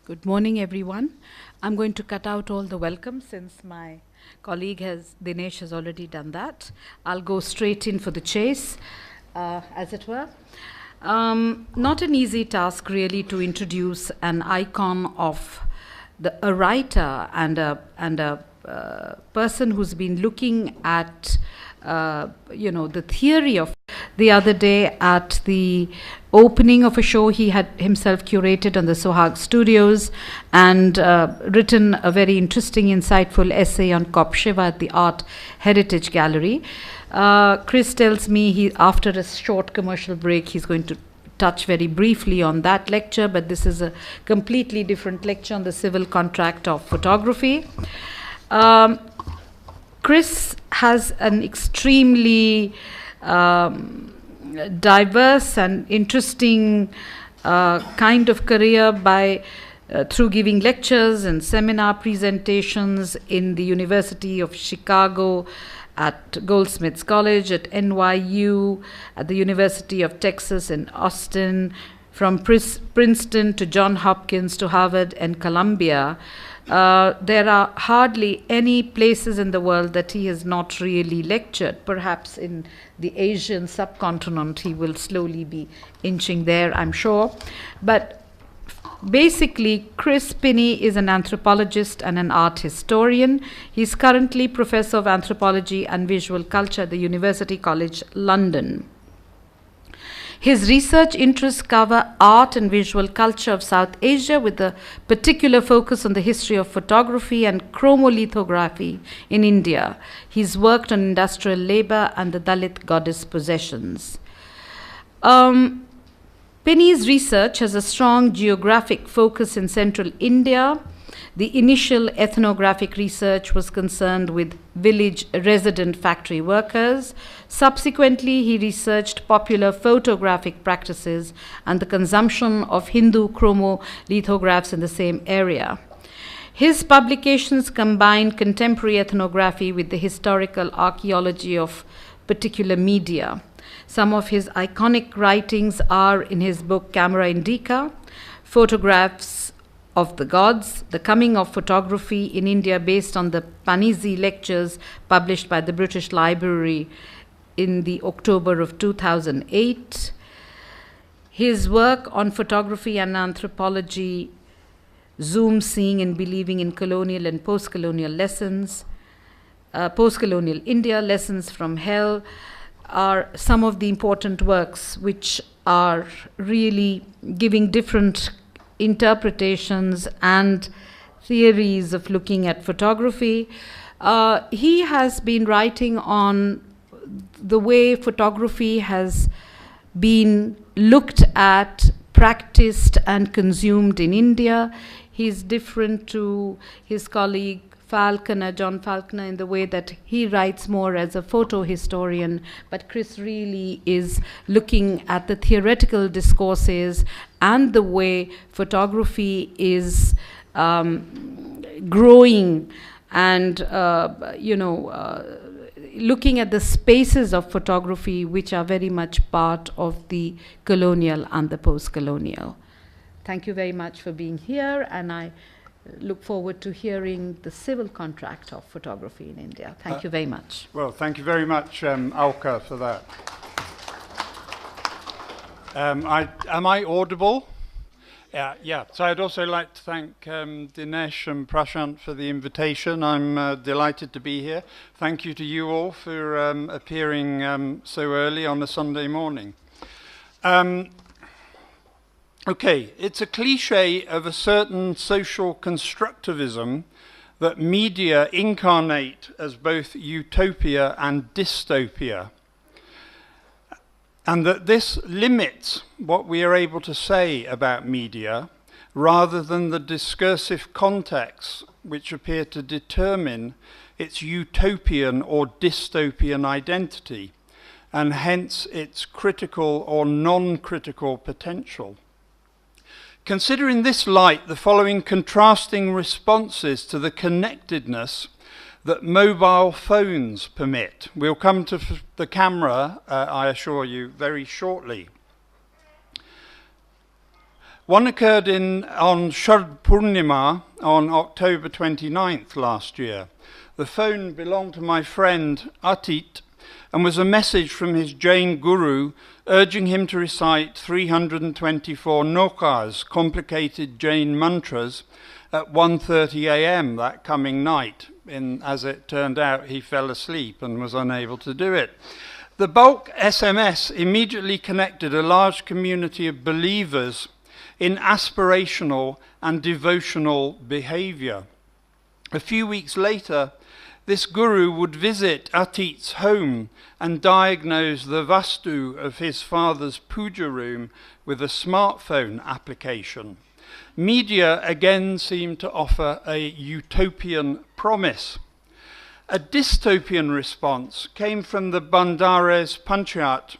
Good morning, everyone. I'm going to cut out all the welcome since my colleague Dinesh has already done that. I'll go straight in for the chase, as it were. Not an easy task, really, to introduce an icon of a writer and a person who's been looking at, the theory of. The other day at the opening of a show he had himself curated on the Sohag Studios and written a very interesting, insightful essay on Kop Shiva at the Art Heritage Gallery. Chris tells me after a short commercial break, he's going to touch very briefly on that lecture, but this is a completely different lecture on the civil contract of photography. Chris has an extremely diverse and interesting kind of career through giving lectures and seminar presentations in the University of Chicago, at Goldsmiths College, at NYU, at the University of Texas in Austin, from Princeton to Johns Hopkins to Harvard and Columbia. There are hardly any places in the world that he has not really lectured. Perhaps in the Asian subcontinent he will slowly be inching there, I'm sure. But basically, Chris Pinney is an anthropologist and an art historian. He's currently Professor of Anthropology and Visual Culture at the University College London. His research interests cover art and visual culture of South Asia with a particular focus on the history of photography and chromolithography in India. He's worked on industrial labor and the Dalit goddess possessions. Pinney's research has a strong geographic focus in central India. The initial ethnographic research was concerned with village resident factory workers. Subsequently, he researched popular photographic practices and the consumption of Hindu chromolithographs in the same area. His publications combine contemporary ethnography with the historical archaeology of particular media. Some of his iconic writings are in his book Camera Indica, Photographs of the Gods, The Coming of Photography in India, based on the Panizzi lectures published by the British Library in the October of 2008. His work on photography and anthropology, Zoom, Seeing and Believing in Colonial and Post-Colonial Lessons, Post-Colonial India, Lessons from Hell, are some of the important works which are really giving different interpretations and theories of looking at photography. He has been writing on the way photography has been looked at, practiced, and consumed in India. He's different to his colleague John Falconer, in the way that he writes more as a photo historian, but Chris really is looking at the theoretical discourses and the way photography is growing and, looking at the spaces of photography which are very much part of the colonial and the post-colonial. Thank you very much for being here, and I look forward to hearing the civil contract of photography in India. Thank you very much. Well, thank you very much, Alka, for that. Am I audible? Yeah. So I'd also like to thank Dinesh and Prashant for the invitation. I'm delighted to be here. Thank you to you all for appearing so early on a Sunday morning. Okay, it's a cliche of a certain social constructivism that media incarnate as both utopia and dystopia, and that this limits what we are able to say about media rather than the discursive contexts which appear to determine its utopian or dystopian identity, and hence its critical or non-critical potential. Consider in this light the following contrasting responses to the connectedness that mobile phones permit. We'll come to the camera, I assure you, very shortly. One occurred on Shard Purnima on October 29th last year. The phone belonged to my friend Atit and was a message from his Jain guru urging him to recite 324 nokas, complicated Jain mantras, at 1:30 a.m. that coming night. As it turned out, he fell asleep and was unable to do it. The bulk SMS immediately connected a large community of believers in aspirational and devotional behavior. A few weeks later, this guru would visit Atit's home and diagnose the vastu of his father's puja room with a smartphone application. Media again seemed to offer a utopian promise. A dystopian response came from the Bandares Panchayat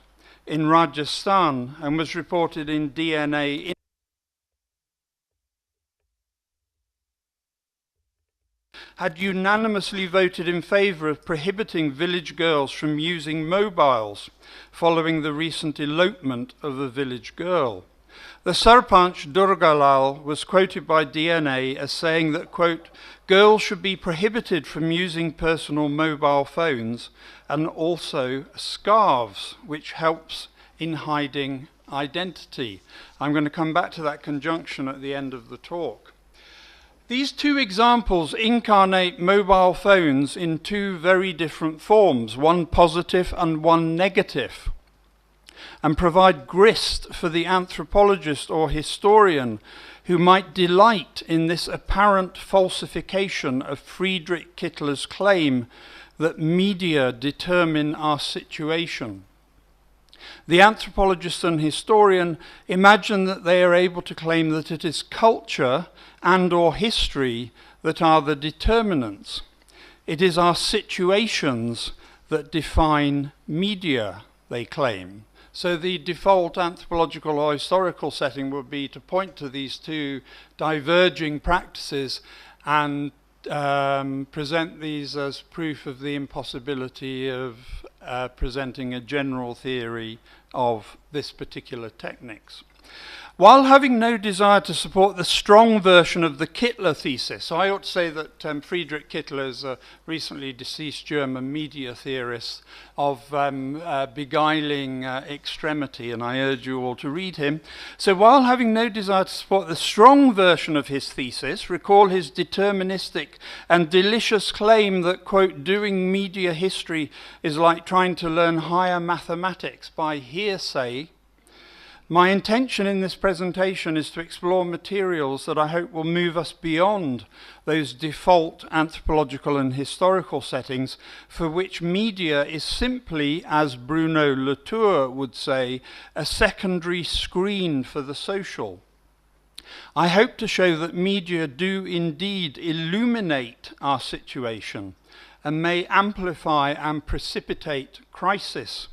in Rajasthan and was reported in DNA. Had unanimously voted in favour of prohibiting village girls from using mobiles following the recent elopement of a village girl. The Sarpanch Durgalal was quoted by DNA as saying that, quote, girls should be prohibited from using personal mobile phones and also scarves, which helps in hiding identity. I'm going to come back to that conjunction at the end of the talk. These two examples incarnate mobile phones in two very different forms, one positive and one negative, and provide grist for the anthropologist or historian who might delight in this apparent falsification of Friedrich Kittler's claim that media determine our situation. The anthropologist and historian imagine that they are able to claim that it is culture and or history that are the determinants. It is our situations that define media, they claim. So the default anthropological or historical setting would be to point to these two diverging practices and present these as proof of the impossibility of presenting a general theory of this particular techniques. While having no desire to support the strong version of the Kittler thesis, so I ought to say that Friedrich Kittler is a recently deceased German media theorist of beguiling extremity, and I urge you all to read him. So while having no desire to support the strong version of his thesis, recall his deterministic and delicious claim that, quote, doing media history is like trying to learn higher mathematics by hearsay. My intention in this presentation is to explore materials that I hope will move us beyond those default anthropological and historical settings for which media is simply, as Bruno Latour would say, a secondary screen for the social. I hope to show that media do indeed illuminate our situation and may amplify and precipitate crisis.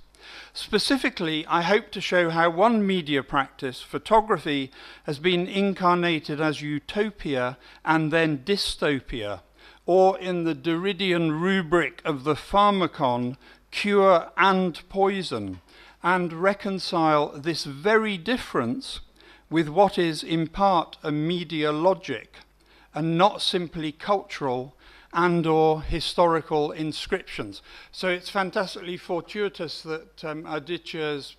Specifically, I hope to show how one media practice, photography, has been incarnated as utopia and then dystopia, or in the Derridian rubric of the pharmacon, cure and poison, and reconcile this very difference with what is in part a media logic, and not simply cultural and or historical inscriptions. So it's fantastically fortuitous that Aditya's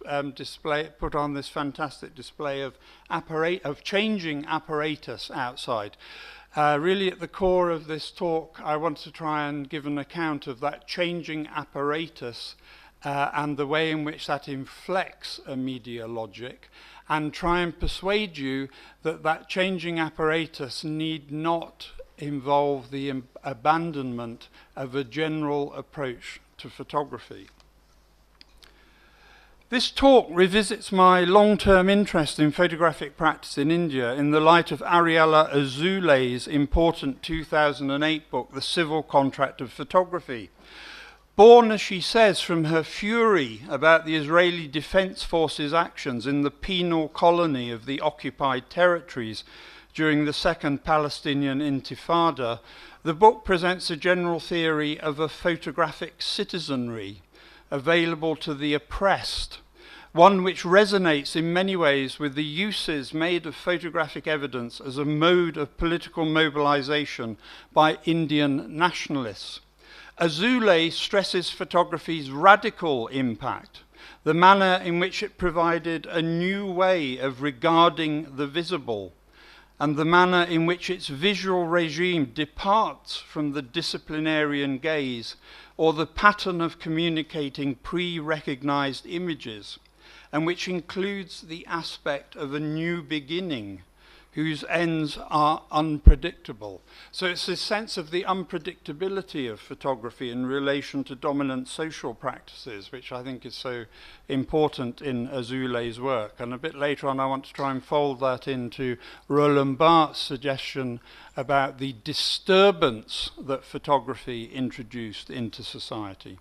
put on this fantastic display of changing apparatus outside. Really at the core of this talk, I want to try and give an account of that changing apparatus and the way in which that inflects a media logic, and try and persuade you that that changing apparatus need not involve the abandonment of a general approach to photography. This talk revisits my long-term interest in photographic practice in India in the light of Ariella Azule's important 2008 book, The Civil Contract of Photography. Born, as she says, from her fury about the Israeli Defense Forces' actions in the penal colony of the occupied territories during the Second Palestinian Intifada, the book presents a general theory of a photographic citizenry available to the oppressed, one which resonates in many ways with the uses made of photographic evidence as a mode of political mobilization by Indian nationalists. Azoulay stresses photography's radical impact, the manner in which it provided a new way of regarding the visible, and the manner in which its visual regime departs from the disciplinarian gaze or the pattern of communicating pre-recognized images, and which includes the aspect of a new beginning whose ends are unpredictable. So it's this sense of the unpredictability of photography in relation to dominant social practices, which I think is so important in Azoulay's work. And a bit later on, I want to try and fold that into Roland Barthes' suggestion about the disturbance that photography introduced into society.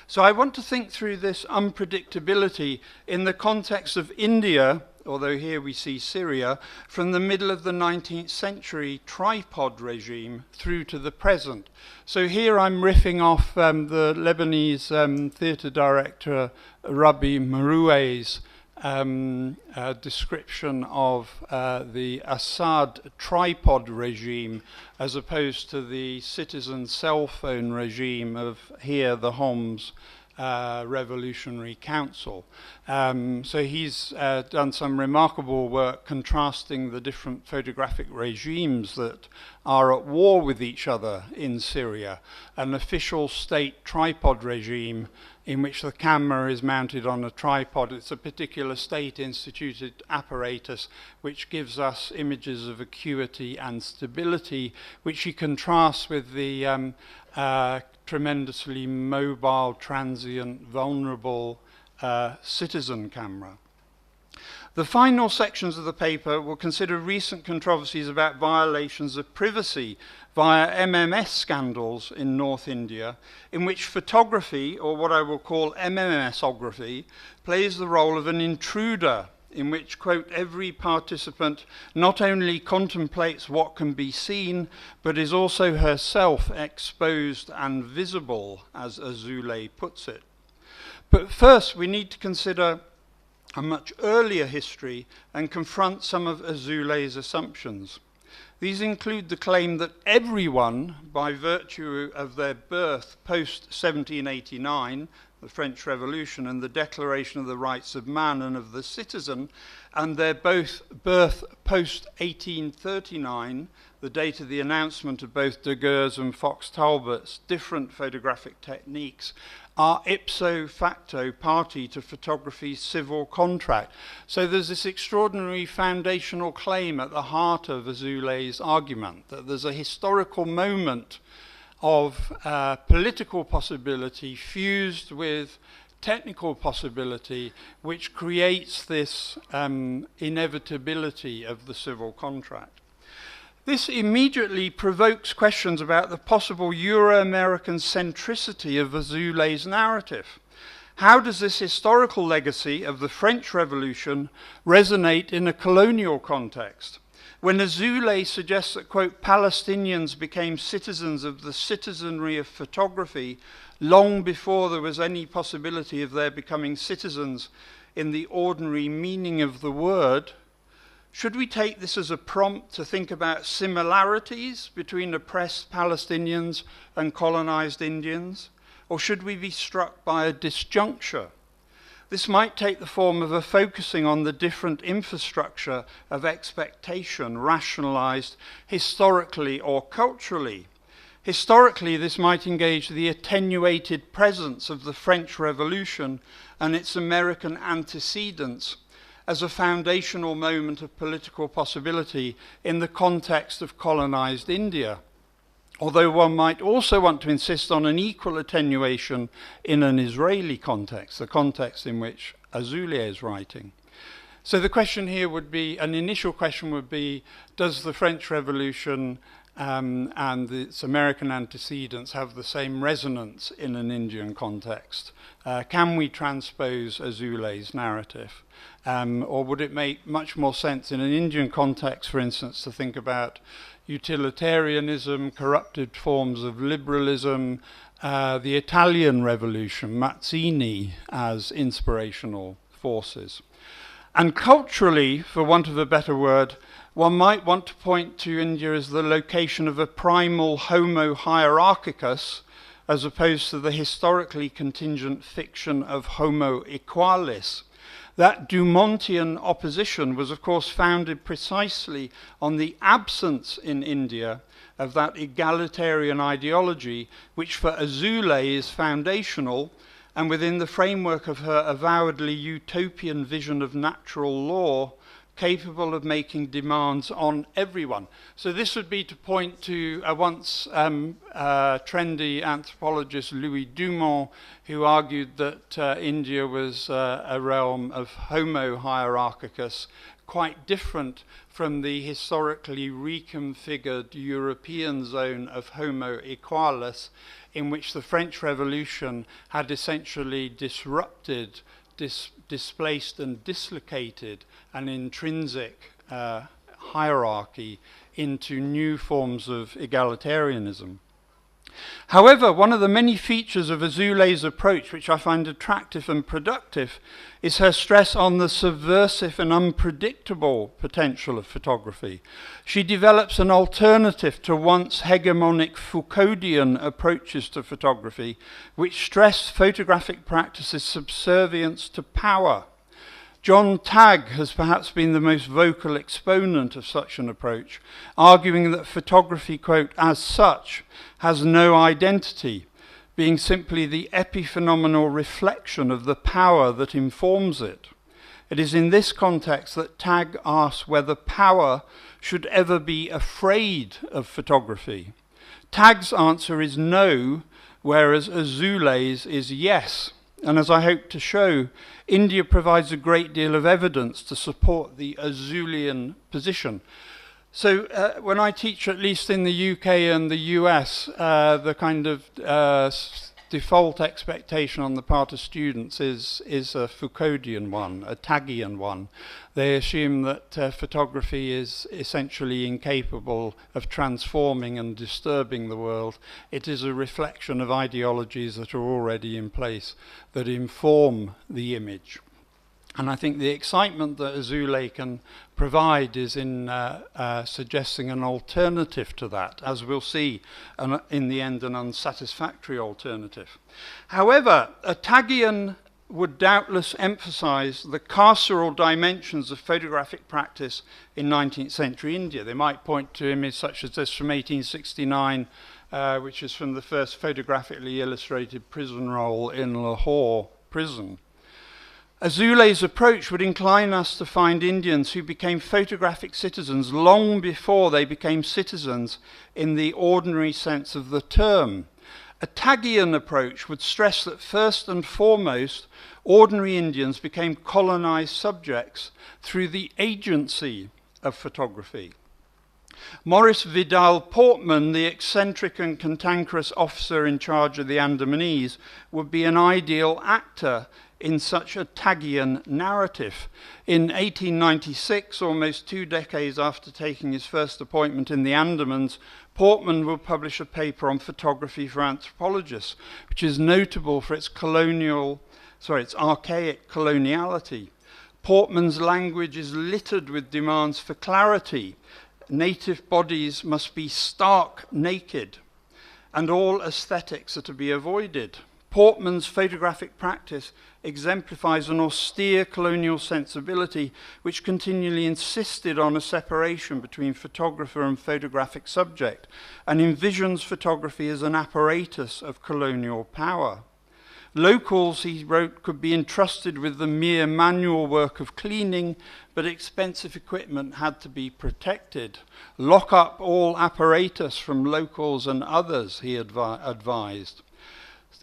So I want to think through this unpredictability in the context of India, although here we see Syria, from the middle of the 19th century tripod regime through to the present. So here I'm riffing off the Lebanese theatre director Rabi Maroue's description of the Assad tripod regime as opposed to the citizen cell phone regime of here the Homs Revolutionary Council. So he's done some remarkable work contrasting the different photographic regimes that are at war with each other in Syria. An official state tripod regime in which the camera is mounted on a tripod. It's a particular state-instituted apparatus which gives us images of acuity and stability, which he contrasts with the tremendously mobile, transient, vulnerable citizen camera. The final sections of the paper will consider recent controversies about violations of privacy via MMS scandals in North India, in which photography, or what I will call MMSography, plays the role of an intruder, in which, quote, every participant not only contemplates what can be seen, but is also herself exposed and visible, as Azoulay puts it. But first, we need to consider a much earlier history and confront some of Azoulay's assumptions. These include the claim that everyone, by virtue of their birth post-1789, the French Revolution and the Declaration of the Rights of Man and of the Citizen, and their birth post-1839, the date of the announcement of both Daguerre's and Fox Talbot's different photographic techniques, are ipso facto party to photography's civil contract. So there's this extraordinary foundational claim at the heart of Azoulay's argument, that there's a historical moment of political possibility fused with technical possibility, which creates this inevitability of the civil contract. This immediately provokes questions about the possible Euro-American centricity of Azoulay's narrative. How does this historical legacy of the French Revolution resonate in a colonial context? When Azoulay suggests that, quote, Palestinians became citizens of the citizenry of photography long before there was any possibility of their becoming citizens in the ordinary meaning of the word, should we take this as a prompt to think about similarities between oppressed Palestinians and colonized Indians? Or should we be struck by a disjuncture? This might take the form of a focusing on the different infrastructure of expectation rationalized historically or culturally. Historically, this might engage the attenuated presence of the French Revolution and its American antecedents as a foundational moment of political possibility in the context of colonized India. Although one might also want to insist on an equal attenuation in an Israeli context, the context in which Azoulay is writing. So the question here would be, an initial question would be, does the French Revolution and its American antecedents have the same resonance in an Indian context? Can we transpose Azoulay's narrative? Or would it make much more sense in an Indian context, for instance, to think about utilitarianism, corrupted forms of liberalism, the Italian Revolution, Mazzini, as inspirational forces. And culturally, for want of a better word, one might want to point to India as the location of a primal Homo hierarchicus, as opposed to the historically contingent fiction of Homo equalis. That Dumontian opposition was, of course, founded precisely on the absence in India of that egalitarian ideology, which for Azoulay is foundational, and within the framework of her avowedly utopian vision of natural law, capable of making demands on everyone. So this would be to point to a once trendy anthropologist, Louis Dumont, who argued that India was a realm of Homo hierarchicus, quite different from the historically reconfigured European zone of Homo equalis, in which the French Revolution had essentially disrupted, displaced and dislocated an intrinsic hierarchy into new forms of egalitarianism. However, one of the many features of Azoulay's approach which I find attractive and productive is her stress on the subversive and unpredictable potential of photography. She develops an alternative to once hegemonic Foucauldian approaches to photography, which stress photographic practice's subservience to power. John Tagg has perhaps been the most vocal exponent of such an approach, arguing that photography, quote, as such, has no identity, being simply the epiphenomenal reflection of the power that informs it. It is in this context that Tagg asks whether power should ever be afraid of photography. Tagg's answer is no, whereas Azoulay's is yes. And as I hope to show, India provides a great deal of evidence to support the Azoulian position. So when I teach, at least in the UK and the US, the kind of default expectation on the part of students is a Foucauldian one, a Taggian one. They assume that photography is essentially incapable of transforming and disturbing the world. It is a reflection of ideologies that are already in place that inform the image. And I think the excitement that Azoulay can provide is in suggesting an alternative to that, as we'll see, in the end, an unsatisfactory alternative. However, a Taggian would doubtless emphasize the carceral dimensions of photographic practice in 19th century India. They might point to images such as this from 1869, which is from the first photographically illustrated prison roll in Lahore prison. Azoulay's approach would incline us to find Indians who became photographic citizens long before they became citizens in the ordinary sense of the term. A Taggian approach would stress that first and foremost, ordinary Indians became colonized subjects through the agency of photography. Maurice Vidal Portman, the eccentric and cantankerous officer in charge of the Andamanese, would be an ideal actor in such a Taggian narrative. In 1896, almost 2 decades after taking his first appointment in the Andamans, Portman will publish a paper on photography for anthropologists, which is notable for its archaic coloniality. Portman's language is littered with demands for clarity. Native bodies must be stark naked, and all aesthetics are to be avoided. Portman's photographic practice exemplifies an austere colonial sensibility which continually insisted on a separation between photographer and photographic subject, and envisions photography as an apparatus of colonial power. Locals, he wrote, could be entrusted with the mere manual work of cleaning, but expensive equipment had to be protected. Lock up all apparatus from locals and others, he advised.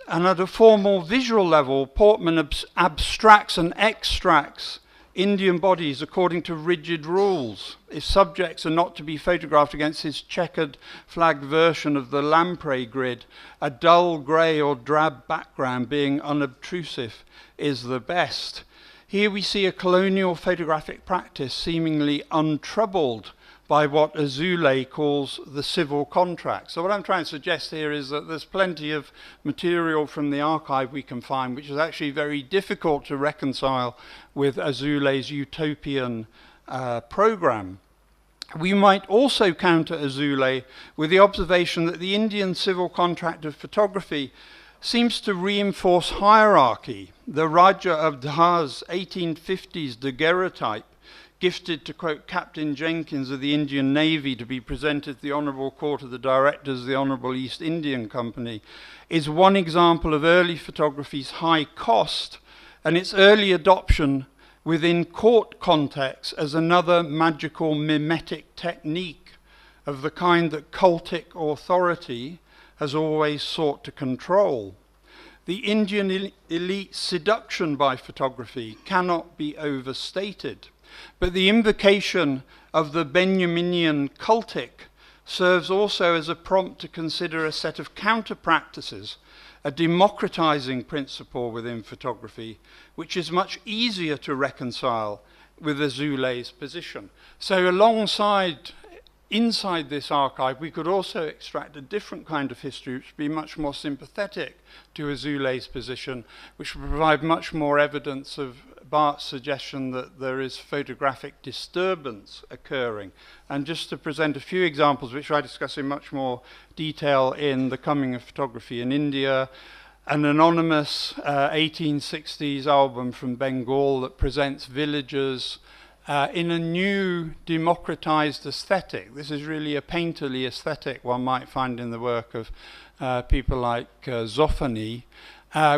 And at a formal visual level, Portman abstracts and extracts Indian bodies according to rigid rules. If subjects are not to be photographed against his checkered flag version of the lamprey grid, a dull grey or drab background being unobtrusive is the best. Here we see a colonial photographic practice seemingly untroubled by what Azoulay calls the civil contract. So what I'm trying to suggest here is that there's plenty of material from the archive we can find which is actually very difficult to reconcile with Azoulay's utopian program. We might also counter Azoulay with the observation that the Indian civil contract of photography seems to reinforce hierarchy. The Raja of Dha's 1850s daguerreotype, gifted to, quote, Captain Jenkins of the Indian Navy to be presented to the Honourable Court of the Directors of the Honourable East Indian Company, is one example of early photography's high cost and its early adoption within court context as another magical mimetic technique of the kind that cultic authority has always sought to control. The Indian elite's seduction by photography cannot be overstated. But the invocation of the Benjaminian cultic serves also as a prompt to consider a set of counter-practices, a democratizing principle within photography, which is much easier to reconcile with Azoulay's position. So inside this archive, we could also extract a different kind of history which would be much more sympathetic to Azoulay's position, which would provide much more evidence of Bart's suggestion that there is photographic disturbance occurring. And just to present a few examples, which I discuss in much more detail in The Coming of Photography in India, an anonymous 1860s album from Bengal that presents villagers in a new democratized aesthetic. This is really a painterly aesthetic one might find in the work of people like Zoffany,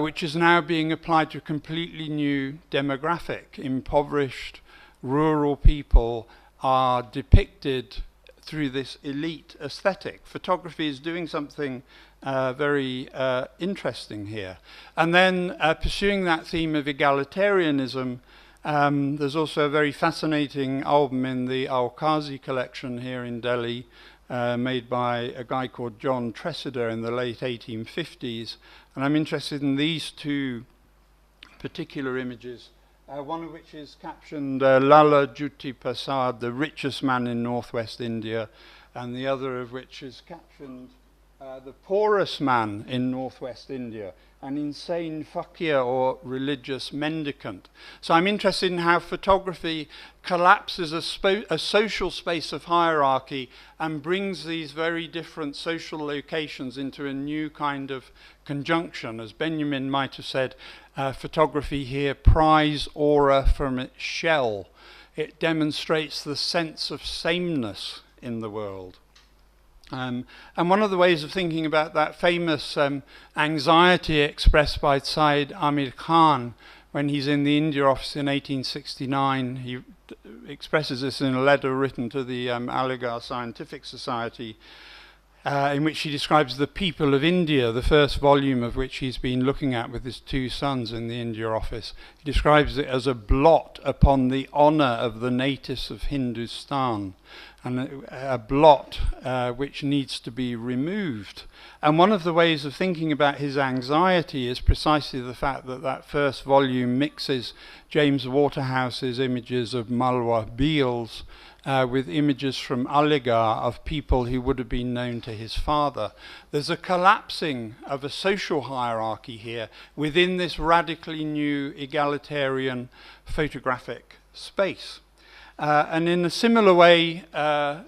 which is now being applied to a completely new demographic. Impoverished rural people are depicted through this elite aesthetic. Photography is doing something very interesting here. And then pursuing that theme of egalitarianism, there's also a very fascinating album in the Al-Qazi collection here in Delhi, made by a guy called John Tressida in the late 1850s. And I'm interested in these two particular images, one of which is captioned Lala Jyoti Prasad, the richest man in northwest India, and the other of which is captioned the poorest man in northwest India, an insane fakir or religious mendicant. So I'm interested in how photography collapses a social space of hierarchy and brings these very different social locations into a new kind of conjunction. As Benjamin might have said, photography here pries aura from its shell. It demonstrates the sense of sameness in the world. And one of the ways of thinking about that famous anxiety expressed by Syed Amir Khan when he's in the India office in 1869, he expresses this in a letter written to the Aligarh Scientific Society, in which he describes the people of India, the first volume of which he's been looking at with his two sons in the India office. He describes it as a blot upon the honor of the natives of Hindustan, and a blot which needs to be removed. And one of the ways of thinking about his anxiety is precisely the fact that that first volume mixes James Waterhouse's images of Malwa Beals with images from Aligarh of people who would have been known to his father. There's a collapsing of a social hierarchy here within this radically new egalitarian photographic space. And in a similar way,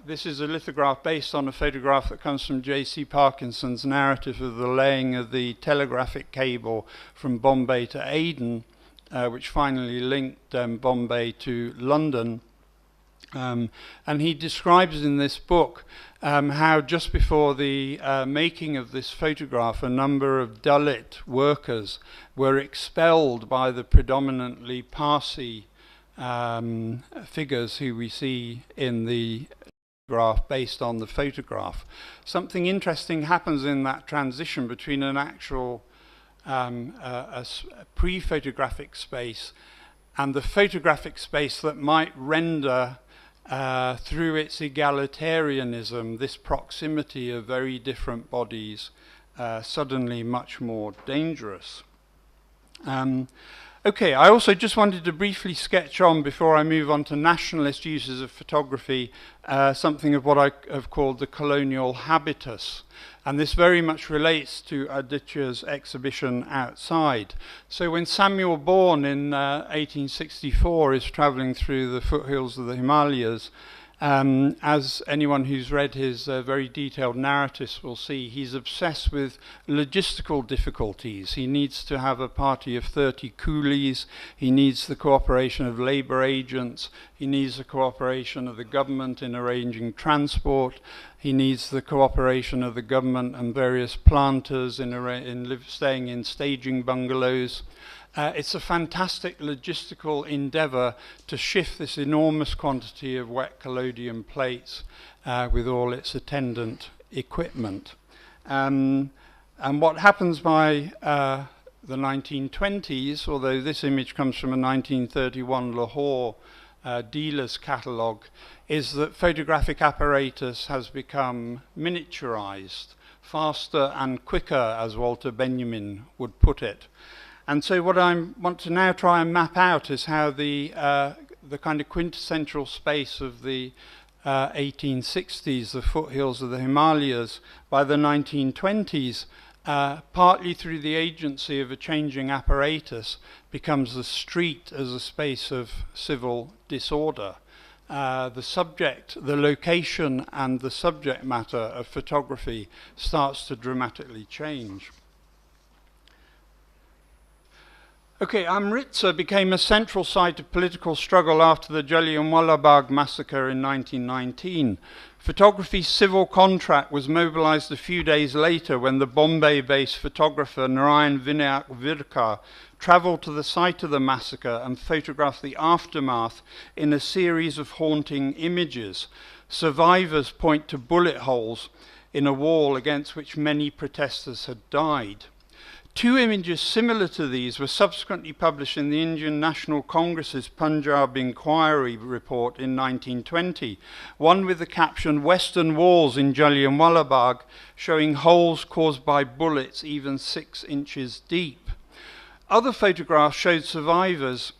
this is a lithograph based on a photograph that comes from J.C. Parkinson's narrative of the laying of the telegraphic cable from Bombay to Aden, which finally linked Bombay to London. And he describes in this book how just before the making of this photograph, a number of Dalit workers were expelled by the predominantly Parsi figures who we see in the graph based on the photograph. Something interesting happens in that transition between an actual a pre-photographic space and the photographic space that might render through its egalitarianism this proximity of very different bodies suddenly much more dangerous. Okay, I also just wanted to briefly sketch on, before I move on to nationalist uses of photography, something of what I have called the colonial habitus. And this very much relates to Aditya's exhibition outside. So when Samuel Bourne in 1864 is traveling through the foothills of the Himalayas, as anyone who's read his very detailed narratives will see, he's obsessed with logistical difficulties. He needs to have a party of 30 coolies. He needs the cooperation of labor agents. He needs the cooperation of the government in arranging transport. He needs the cooperation of the government and various planters in staying in staging bungalows. It's a fantastic logistical endeavour to shift this enormous quantity of wet collodion plates with all its attendant equipment. And what happens by the 1920s, although this image comes from a 1931 Lahore dealer's catalogue, is that photographic apparatus has become miniaturized, faster and quicker, as Walter Benjamin would put it. And so what I want to now try and map out is how the kind of quintessential space of the 1860s, the foothills of the Himalayas, by the 1920s, partly through the agency of a changing apparatus, becomes the street as a space of civil disorder. The subject, the location and the subject matter of photography starts to dramatically change. Okay, Amritsar became a central site of political struggle after the Jallianwala Bagh massacre in 1919. Photography's civil contract was mobilized a few days later when the Bombay-based photographer Narayan Vinayak Virkar traveled to the site of the massacre and photographed the aftermath in a series of haunting images. Survivors point to bullet holes in a wall against which many protesters had died. Two images similar to these were subsequently published in the Indian National Congress's Punjab Inquiry report in 1920, one with the caption "Western Walls in Jallianwala Bagh," showing holes caused by bullets even 6 inches deep. Other photographs showing survivors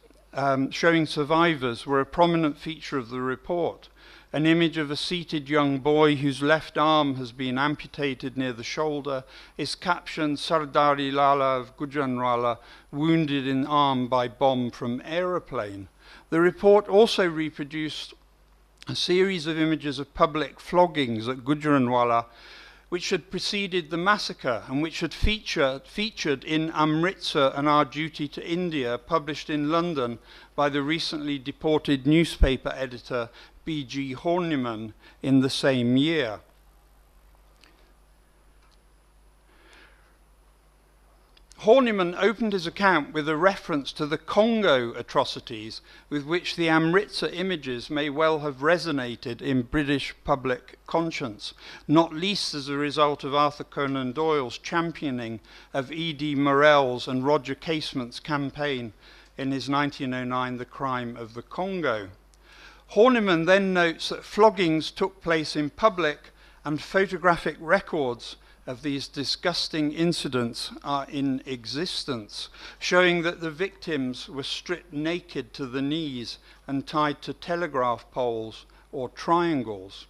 were a prominent feature of the report. An image of a seated young boy whose left arm has been amputated near the shoulder is captioned "Sardari Lala of Gujranwala, wounded in arm by bomb from aeroplane." The report also reproduced a series of images of public floggings at Gujranwala, which had preceded the massacre and which had featured in Amritsar and Our Duty to India, published in London by the recently deported newspaper editor B.G. Horniman in the same year. Horniman opened his account with a reference to the Congo atrocities with which the Amritsar images may well have resonated in British public conscience, not least as a result of Arthur Conan Doyle's championing of E.D. Morell's and Roger Casement's campaign in his 1909 The Crime of the Congo. Horniman then notes that floggings took place in public and photographic records of these disgusting incidents are in existence, showing that the victims were stripped naked to the knees and tied to telegraph poles or triangles.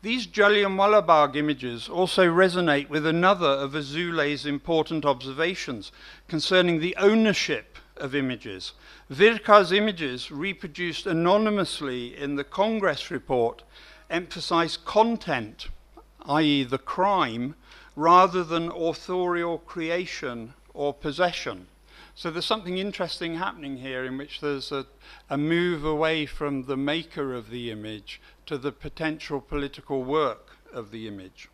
These Jallianwala Bagh images also resonate with another of Azule's important observations concerning the ownership of images. Virkar's images, reproduced anonymously in the Congress report, emphasize content, i.e. the crime, rather than authorial creation or possession. So there's something interesting happening here in which there's a move away from the maker of the image to the potential political work of the image.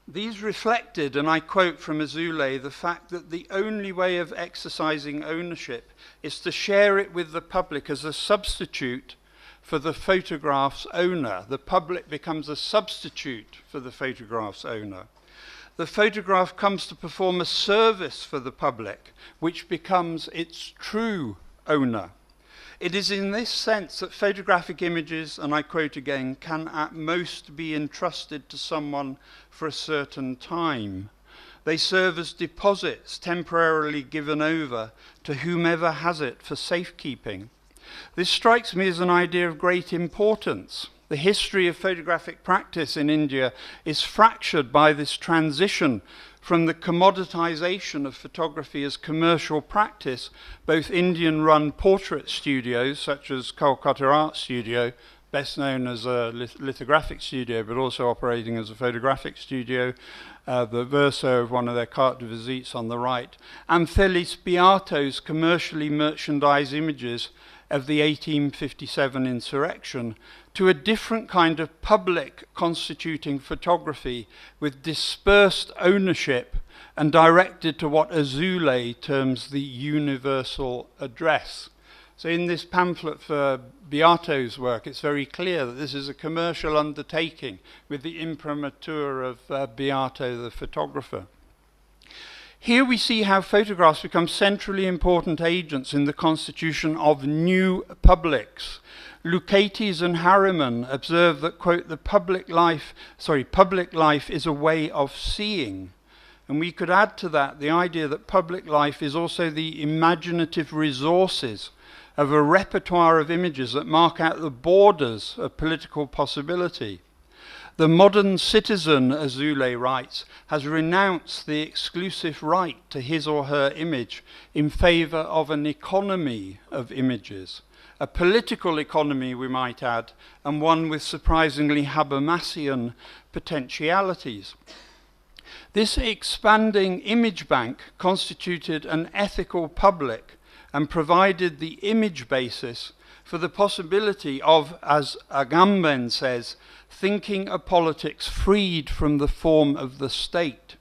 These reflected, and I quote from Azule, the fact that the only way of exercising ownership is to share it with the public as a substitute for the photograph's owner. The public becomes a substitute for the photograph's owner. The photograph comes to perform a service for the public, which becomes its true owner. It is in this sense that photographic images, and I quote again, can at most be entrusted to someone for a certain time. They serve as deposits temporarily given over to whomever has it for safekeeping. This strikes me as an idea of great importance. The history of photographic practice in India is fractured by this transition from the commoditization of photography as commercial practice. Both Indian-run portrait studios, such as Kolkata Art Studio, best known as a lithographic studio, but also operating as a photographic studio, the verso of one of their carte de visites on the right, and Felice Beato's commercially merchandised images of the 1857 insurrection, to a different kind of public constituting photography with dispersed ownership and directed to what Azoulay terms the universal address. So in this pamphlet for Beato's work, it's very clear that this is a commercial undertaking with the imprimatur of Beato, the photographer. Here we see how photographs become centrally important agents in the constitution of new publics. Lucates and Harriman observe that, quote, public life is a way of seeing. And we could add to that the idea that public life is also the imaginative resources of a repertoire of images that mark out the borders of political possibility. The modern citizen, Azoulay writes, has renounced the exclusive right to his or her image in favor of an economy of images, a political economy, we might add, and one with surprisingly Habermasian potentialities. This expanding image bank constituted an ethical public and provided the image basis for the possibility of, as Agamben says, thinking a politics freed from the form of the state.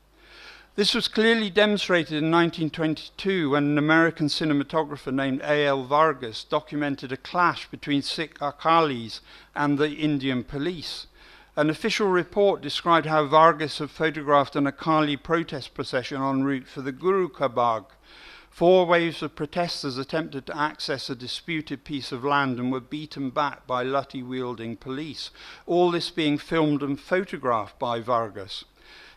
This was clearly demonstrated in 1922 when an American cinematographer named A.L. Vargas documented a clash between Sikh Akalis and the Indian police. An official report described how Vargas had photographed an Akali protest procession en route for the Guru Ka Bagh. 4 waves of protesters attempted to access a disputed piece of land and were beaten back by lathi-wielding police, all this being filmed and photographed by Vargas.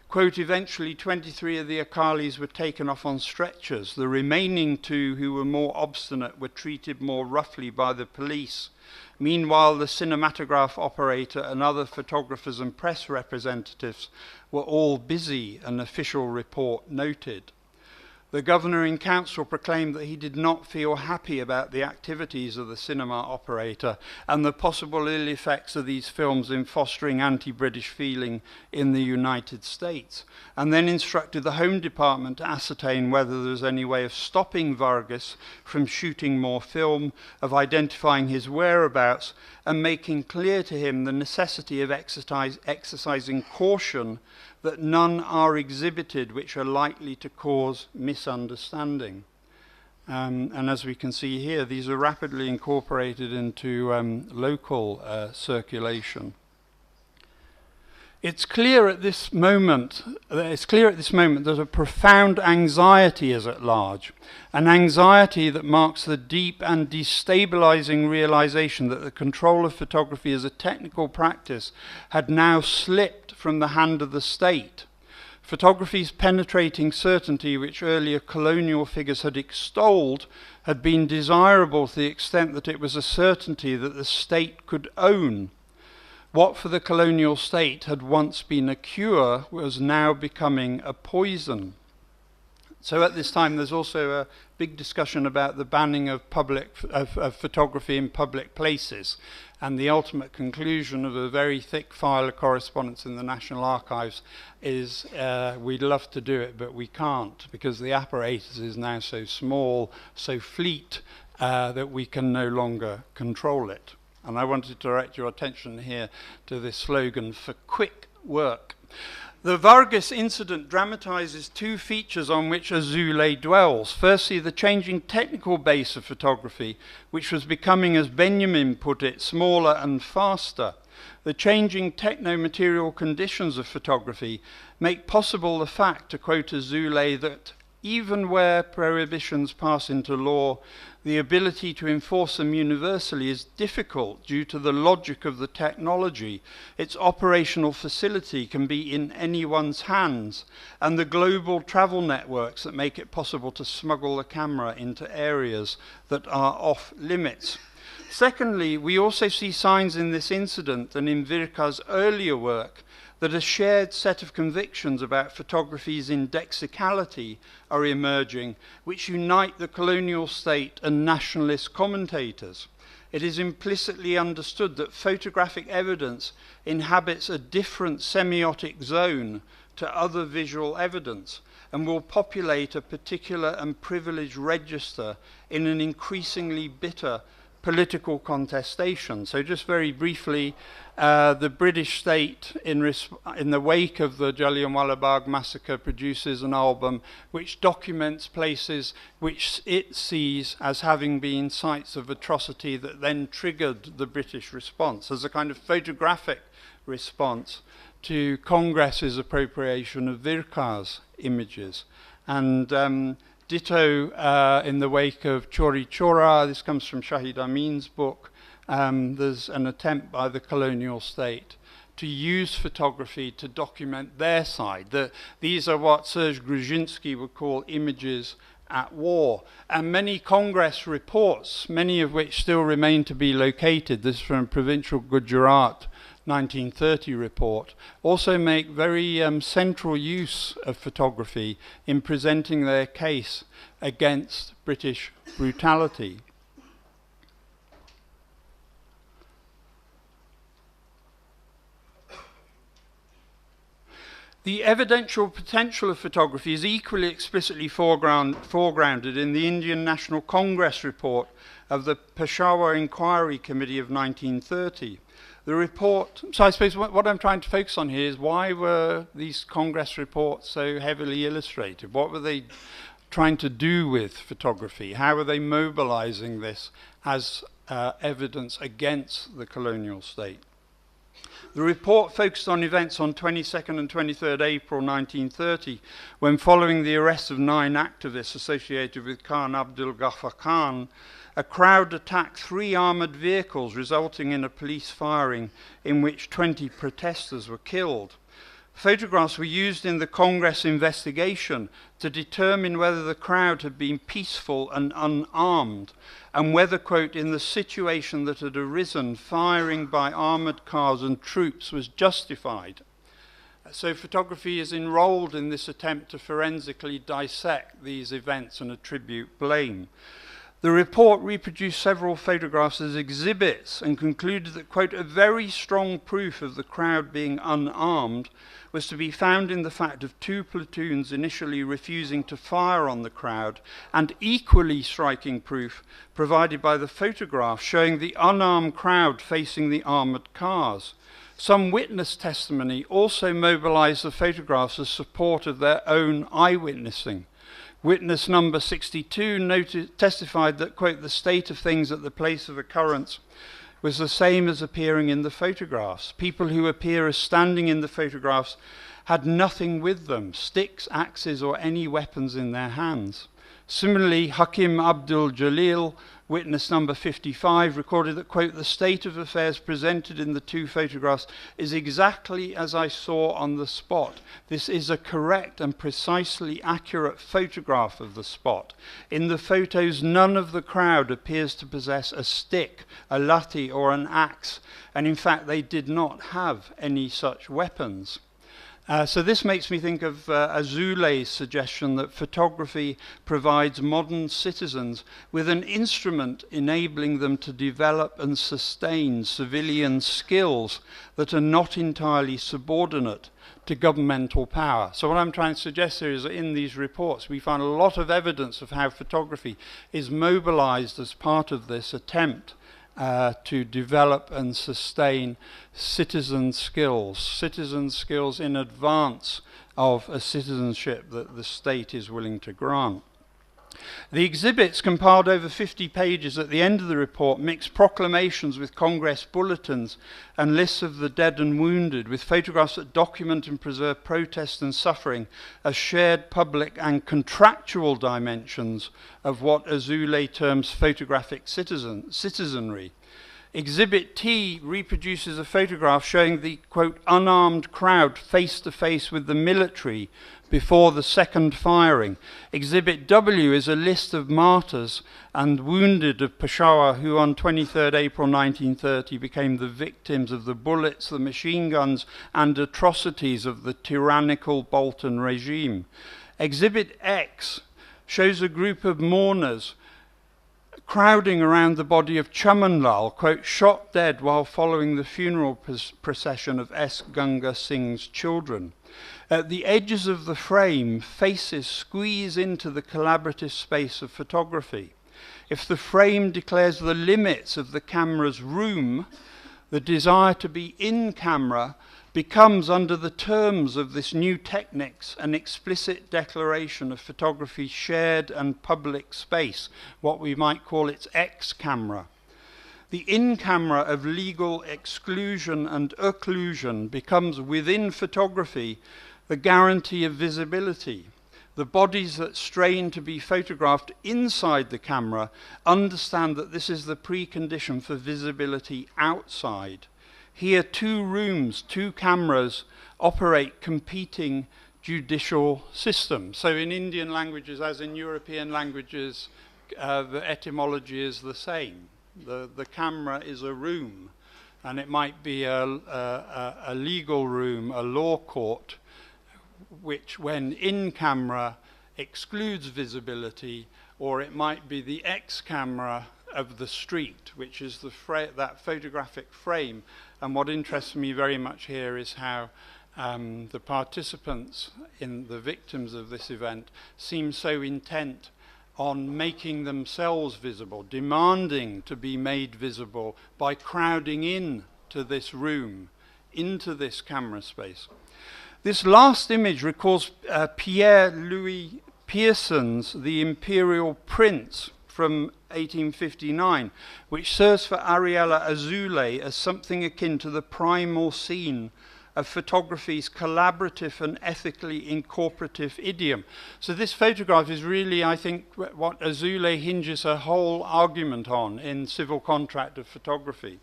Quote, eventually 23 of the Akalis were taken off on stretchers. The remaining 2, who were more obstinate, were treated more roughly by the police. Meanwhile, the cinematograph operator and other photographers and press representatives were all busy, an official report noted. The governor in council proclaimed that he did not feel happy about the activities of the cinema operator and the possible ill effects of these films in fostering anti-British feeling in the United States, and then instructed the Home Department to ascertain whether there was any way of stopping Vargas from shooting more film, of identifying his whereabouts, and making clear to him the necessity of exercising caution that none are exhibited which are likely to cause misunderstanding. And as we can see here, these are rapidly incorporated into local circulation. It's clear at this moment that a profound anxiety is at large, an anxiety that marks the deep and destabilizing realization that the control of photography as a technical practice had now slipped from the hand of the state. Photography's penetrating certainty, which earlier colonial figures had extolled, had been desirable to the extent that it was a certainty that the state could own. What for the colonial state had once been a cure was now becoming a poison. So at this time there's also a big discussion about the banning of photography in public places, and the ultimate conclusion of a very thick file of correspondence in the National Archives is we'd love to do it but we can't, because the apparatus is now so small, so fleet, that we can no longer control it. And I wanted to direct your attention here to this slogan for quick work. The Vargas incident dramatizes 2 features on which Azoulay dwells. Firstly, the changing technical base of photography, which was becoming, as Benjamin put it, smaller and faster. The changing techno-material conditions of photography make possible the fact, to quote Azoulay, that even where prohibitions pass into law, the ability to enforce them universally is difficult due to the logic of the technology. Its operational facility can be in anyone's hands, and the global travel networks that make it possible to smuggle a camera into areas that are off limits. Secondly, we also see signs in this incident and in Virka's earlier work that a shared set of convictions about photography's indexicality are emerging, which unite the colonial state and nationalist commentators. It is implicitly understood that photographic evidence inhabits a different semiotic zone to other visual evidence and will populate a particular and privileged register in an increasingly bitter political contestation. So just very briefly, the British state, in the wake of the Jallianwala Bagh massacre, produces an album which documents places which it sees as having been sites of atrocity that then triggered the British response as a kind of photographic response to Congress's appropriation of Virka's images. And ditto in the wake of Chori Chora, this comes from Shahid Amin's book, there's an attempt by the colonial state to use photography to document their side. These are what Serge Grushinsky would call images at war. And many Congress reports, many of which still remain to be located, this is from Provincial Gujarat 1930 report, also make very central use of photography in presenting their case against British brutality. The evidential potential of photography is equally explicitly foregrounded in the Indian National Congress report of the Peshawar Inquiry Committee of 1930. The report, so I suppose what I'm trying to focus on here is why were these Congress reports so heavily illustrated? What were they trying to do with photography? How were they mobilizing this as evidence against the colonial state? The report focused on events on 22nd and 23rd April 1930, when following the arrest of 9 activists associated with Khan Abdul Ghaffar Khan, a crowd attacked 3 armoured vehicles, resulting in a police firing in which 20 protesters were killed. Photographs were used in the Congress investigation to determine whether the crowd had been peaceful and unarmed, and whether, quote, in the situation that had arisen, firing by armoured cars and troops was justified. So photography is enrolled in this attempt to forensically dissect these events and attribute blame. The report reproduced several photographs as exhibits and concluded that, quote, a very strong proof of the crowd being unarmed was to be found in the fact of 2 platoons initially refusing to fire on the crowd, and equally striking proof provided by the photograph showing the unarmed crowd facing the armoured cars. Some witness testimony also mobilized the photographs as support of their own eyewitnessing. Witness number 62 testified that, quote, the state of things at the place of occurrence was the same as appearing in the photographs. People who appear as standing in the photographs had nothing with them, sticks, axes, or any weapons in their hands. Similarly, Hakim Abdul Jalil, witness number 55, recorded that, quote, the state of affairs presented in the 2 photographs is exactly as I saw on the spot. This is a correct and precisely accurate photograph of the spot. In the photos, none of the crowd appears to possess a stick, a lathi, or an axe, and in fact they did not have any such weapons. So this makes me think of Azule's suggestion that photography provides modern citizens with an instrument enabling them to develop and sustain civilian skills that are not entirely subordinate to governmental power. So what I'm trying to suggest here is that in these reports we find a lot of evidence of how photography is mobilized as part of this attempt to develop and sustain citizen skills in advance of a citizenship that the state is willing to grant. The exhibits, compiled over 50 pages at the end of the report, mix proclamations with Congress bulletins and lists of the dead and wounded, with photographs that document and preserve protest and suffering as shared public and contractual dimensions of what Azoulay terms photographic citizenry. Exhibit T reproduces a photograph showing the, quote, unarmed crowd face to face with the military before the second firing. Exhibit W is a list of martyrs and wounded of Peshawar who on 23rd April 1930 became the victims of the bullets, the machine guns and atrocities of the tyrannical Bolton regime. Exhibit X shows a group of mourners crowding around the body of Chamanlal, quote, shot dead while following the funeral procession of S. Ganga Singh's children. At the edges of the frame, faces squeeze into the collaborative space of photography. If the frame declares the limits of the camera's room, the desire to be in camera becomes, under the terms of this new techniques, an explicit declaration of photography's shared and public space, what we might call its X-camera. The in-camera of legal exclusion and occlusion becomes, within photography, the guarantee of visibility. The bodies that strain to be photographed inside the camera understand that this is the precondition for visibility outside. Here, two rooms, two cameras operate competing judicial systems. So in Indian languages, as in European languages, the etymology is the same. The camera is a room, and it might be a legal room, a law court, which when in camera excludes visibility, or it might be the X camera of the street, which is that photographic frame. And what interests me very much here is how the participants, the victims of this event, seem so intent on making themselves visible, demanding to be made visible by crowding in to this room, into this camera space. This last image recalls Pierre-Louis Pearson's The Imperial Prints from 1859, which serves for Ariella Azoulay as something akin to the primal scene of photography's collaborative and ethically incorporative idiom. So this photograph is really, I think, what Azoulay hinges her whole argument on in Civil Contract of Photography.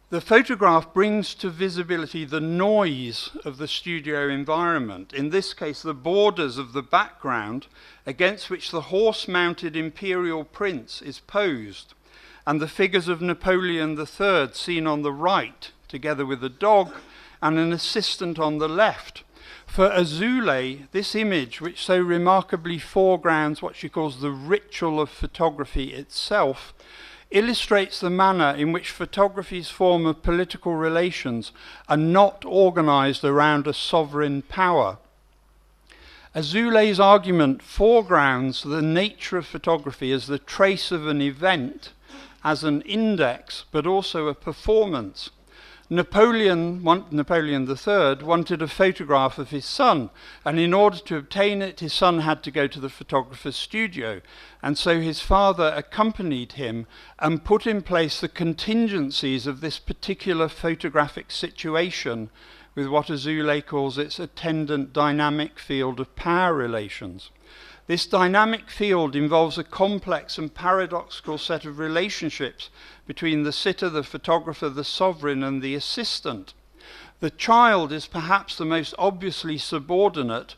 The photograph brings to visibility the noise of the studio environment, in this case the borders of the background against which the horse-mounted Imperial Prints is posed, and the figures of Napoleon III seen on the right, together with a dog and an assistant on the left. For Azoulay, this image, which so remarkably foregrounds what she calls the ritual of photography itself, illustrates the manner in which photography's form of political relations are not organized around a sovereign power. Azoulay's argument foregrounds the nature of photography as the trace of an event, as an index, but also a performance. Napoleon III wanted a photograph of his son, and in order to obtain it, his son had to go to the photographer's studio. And so his father accompanied him and put in place the contingencies of this particular photographic situation with what Azoulay calls its attendant dynamic field of power relations. This dynamic field involves a complex and paradoxical set of relationships between the sitter, the photographer, the sovereign, and the assistant. The child is perhaps the most obviously subordinate,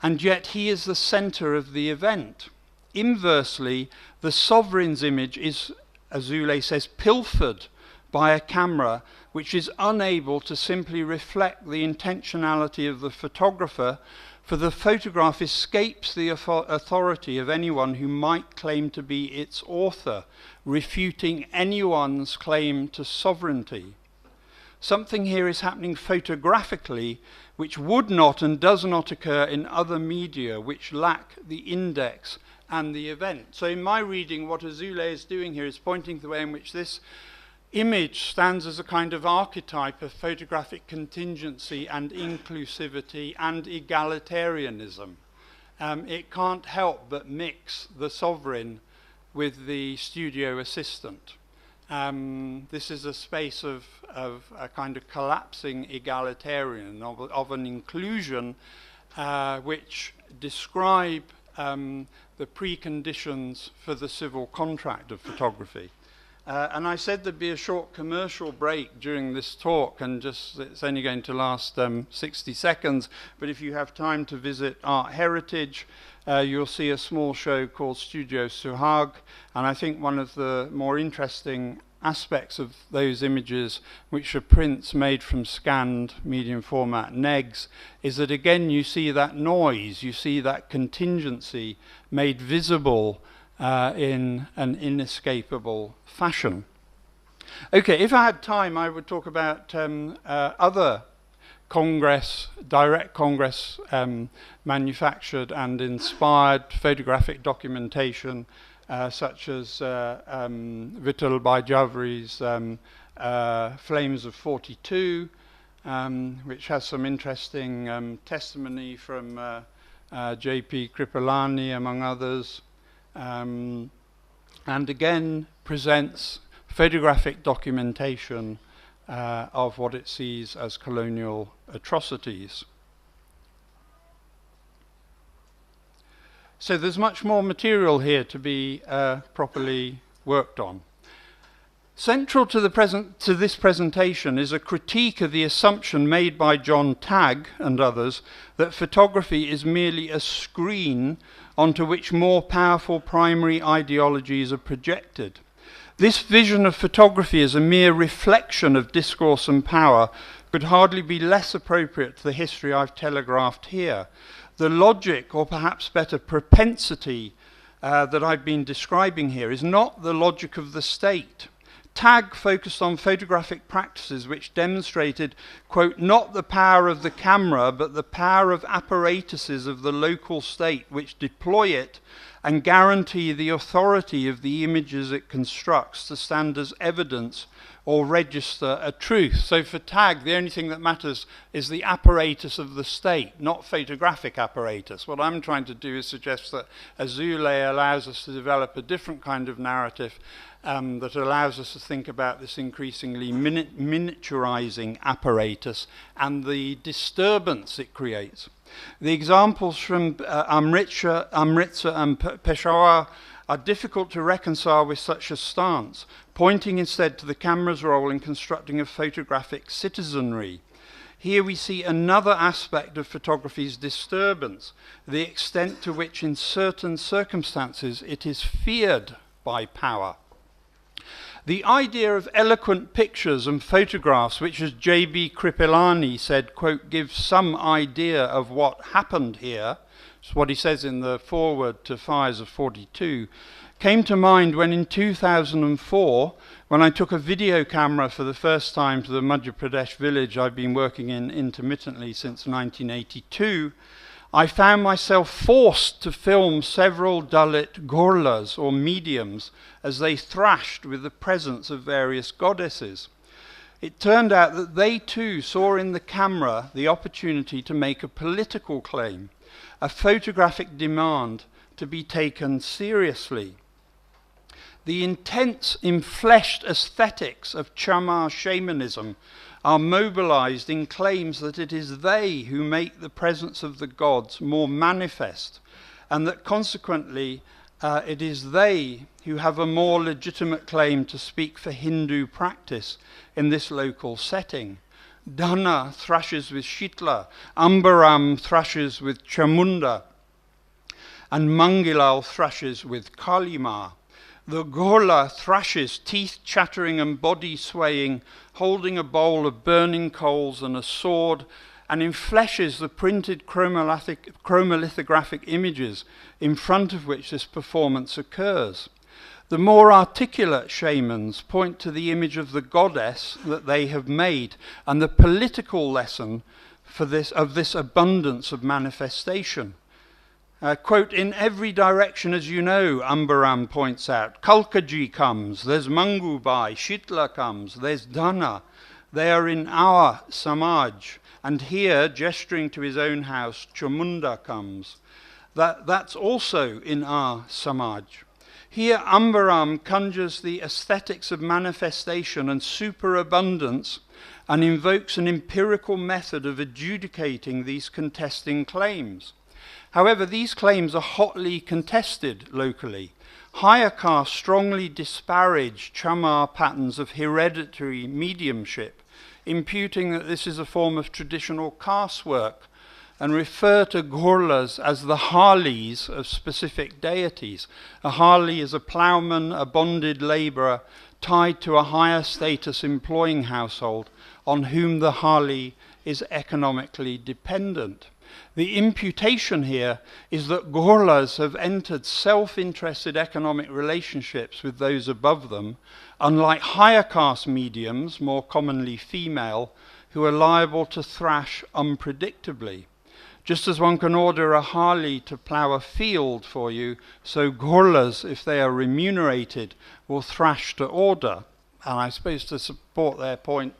and yet he is the center of the event. Inversely, the sovereign's image is, Azoulay says, pilfered by a camera which is unable to simply reflect the intentionality of the photographer, for the photograph escapes the authority of anyone who might claim to be its author, refuting anyone's claim to sovereignty. Something here is happening photographically which would not and does not occur in other media which lack the index and the event. So in my reading, what Azoulay is doing here is pointing to the way in which this image stands as a kind of archetype of photographic contingency and inclusivity and egalitarianism. it can't help but mix the sovereign with the studio assistant. This is a space of a kind of collapsing egalitarian, of an inclusion which describe the preconditions for the civil contract of photography. And I said there'd be a short commercial break during this talk, and it's only going to last 60 seconds, but if you have time to visit Art Heritage, you'll see a small show called Studio Suhag, and I think one of the more interesting aspects of those images, which are prints made from scanned medium format negs, is that again you see that noise, you see that contingency made visible in an inescapable fashion. Okay, if I had time, I would talk about other direct Congress manufactured and inspired photographic documentation, such as Vittal Bajavri's Flames of 42, which has some interesting testimony from J.P. Kripalani, among others. And again presents photographic documentation of what it sees as colonial atrocities. So there's much more material here to be properly worked on. Central to this presentation is a critique of the assumption made by John Tagg and others that photography is merely a screen onto which more powerful primary ideologies are projected. This vision of photography as a mere reflection of discourse and power could hardly be less appropriate to the history I've telegraphed here. The logic, or perhaps better propensity, that I've been describing here is not the logic of the state. Tagg focused on photographic practices which demonstrated, quote, not the power of the camera, but the power of apparatuses of the local state which deploy it and guarantee the authority of the images it constructs to stand as evidence or register a truth. So for Tagg, the only thing that matters is the apparatus of the state, not photographic apparatus. What I'm trying to do is suggest that Azule allows us to develop a different kind of narrative that allows us to think about this increasingly miniaturizing apparatus and the disturbance it creates. The examples from Amritsar and Peshawar are difficult to reconcile with such a stance, pointing instead to the camera's role in constructing a photographic citizenry. Here we see another aspect of photography's disturbance, the extent to which in certain circumstances it is feared by power. The idea of eloquent pictures and photographs, which as J.B. Kripalani said, quote, gives some idea of what happened here, it's what he says in the foreword to Fires of 42, came to mind when in 2004, when I took a video camera for the first time to the Madhya Pradesh village I've been working in intermittently since 1982, I found myself forced to film several Dalit gorlas, or mediums, as they thrashed with the presence of various goddesses. It turned out that they too saw in the camera the opportunity to make a political claim, a photographic demand to be taken seriously. The intense, enfleshed aesthetics of Chamar shamanism are mobilized in claims that it is they who make the presence of the gods more manifest, and that consequently it is they who have a more legitimate claim to speak for Hindu practice in this local setting. Dana thrashes with Shitla, Ambaram thrashes with Chamunda, and Mangilal thrashes with Kalima. The Gorla thrashes, teeth chattering and body swaying, holding a bowl of burning coals and a sword, and enfleshes the printed chromolithographic images in front of which this performance occurs. The more articulate shamans point to the image of the goddess that they have made and the political lesson for of this abundance of manifestation. Quote, in every direction, as you know, Ambaram points out, Kalkaji comes, there's Mangubai, Shitla comes, there's Dana. They are in our Samaj. And here, gesturing to his own house, Chamunda comes. That's also in our Samaj. Here, Ambaram conjures the aesthetics of manifestation and superabundance and invokes an empirical method of adjudicating these contesting claims. However, these claims are hotly contested locally. Higher castes strongly disparage chamar patterns of hereditary mediumship, imputing that this is a form of traditional caste work, and refer to ghurlas as the harleys of specific deities. A harley is a ploughman, a bonded labourer, tied to a higher status employing household, on whom the harley is economically dependent. The imputation here is that ghurlas have entered self-interested economic relationships with those above them, unlike higher caste mediums, more commonly female, who are liable to thrash unpredictably. Just as one can order a harley to plough a field for you, so ghurlas, if they are remunerated, will thrash to order. And I suppose to support their point,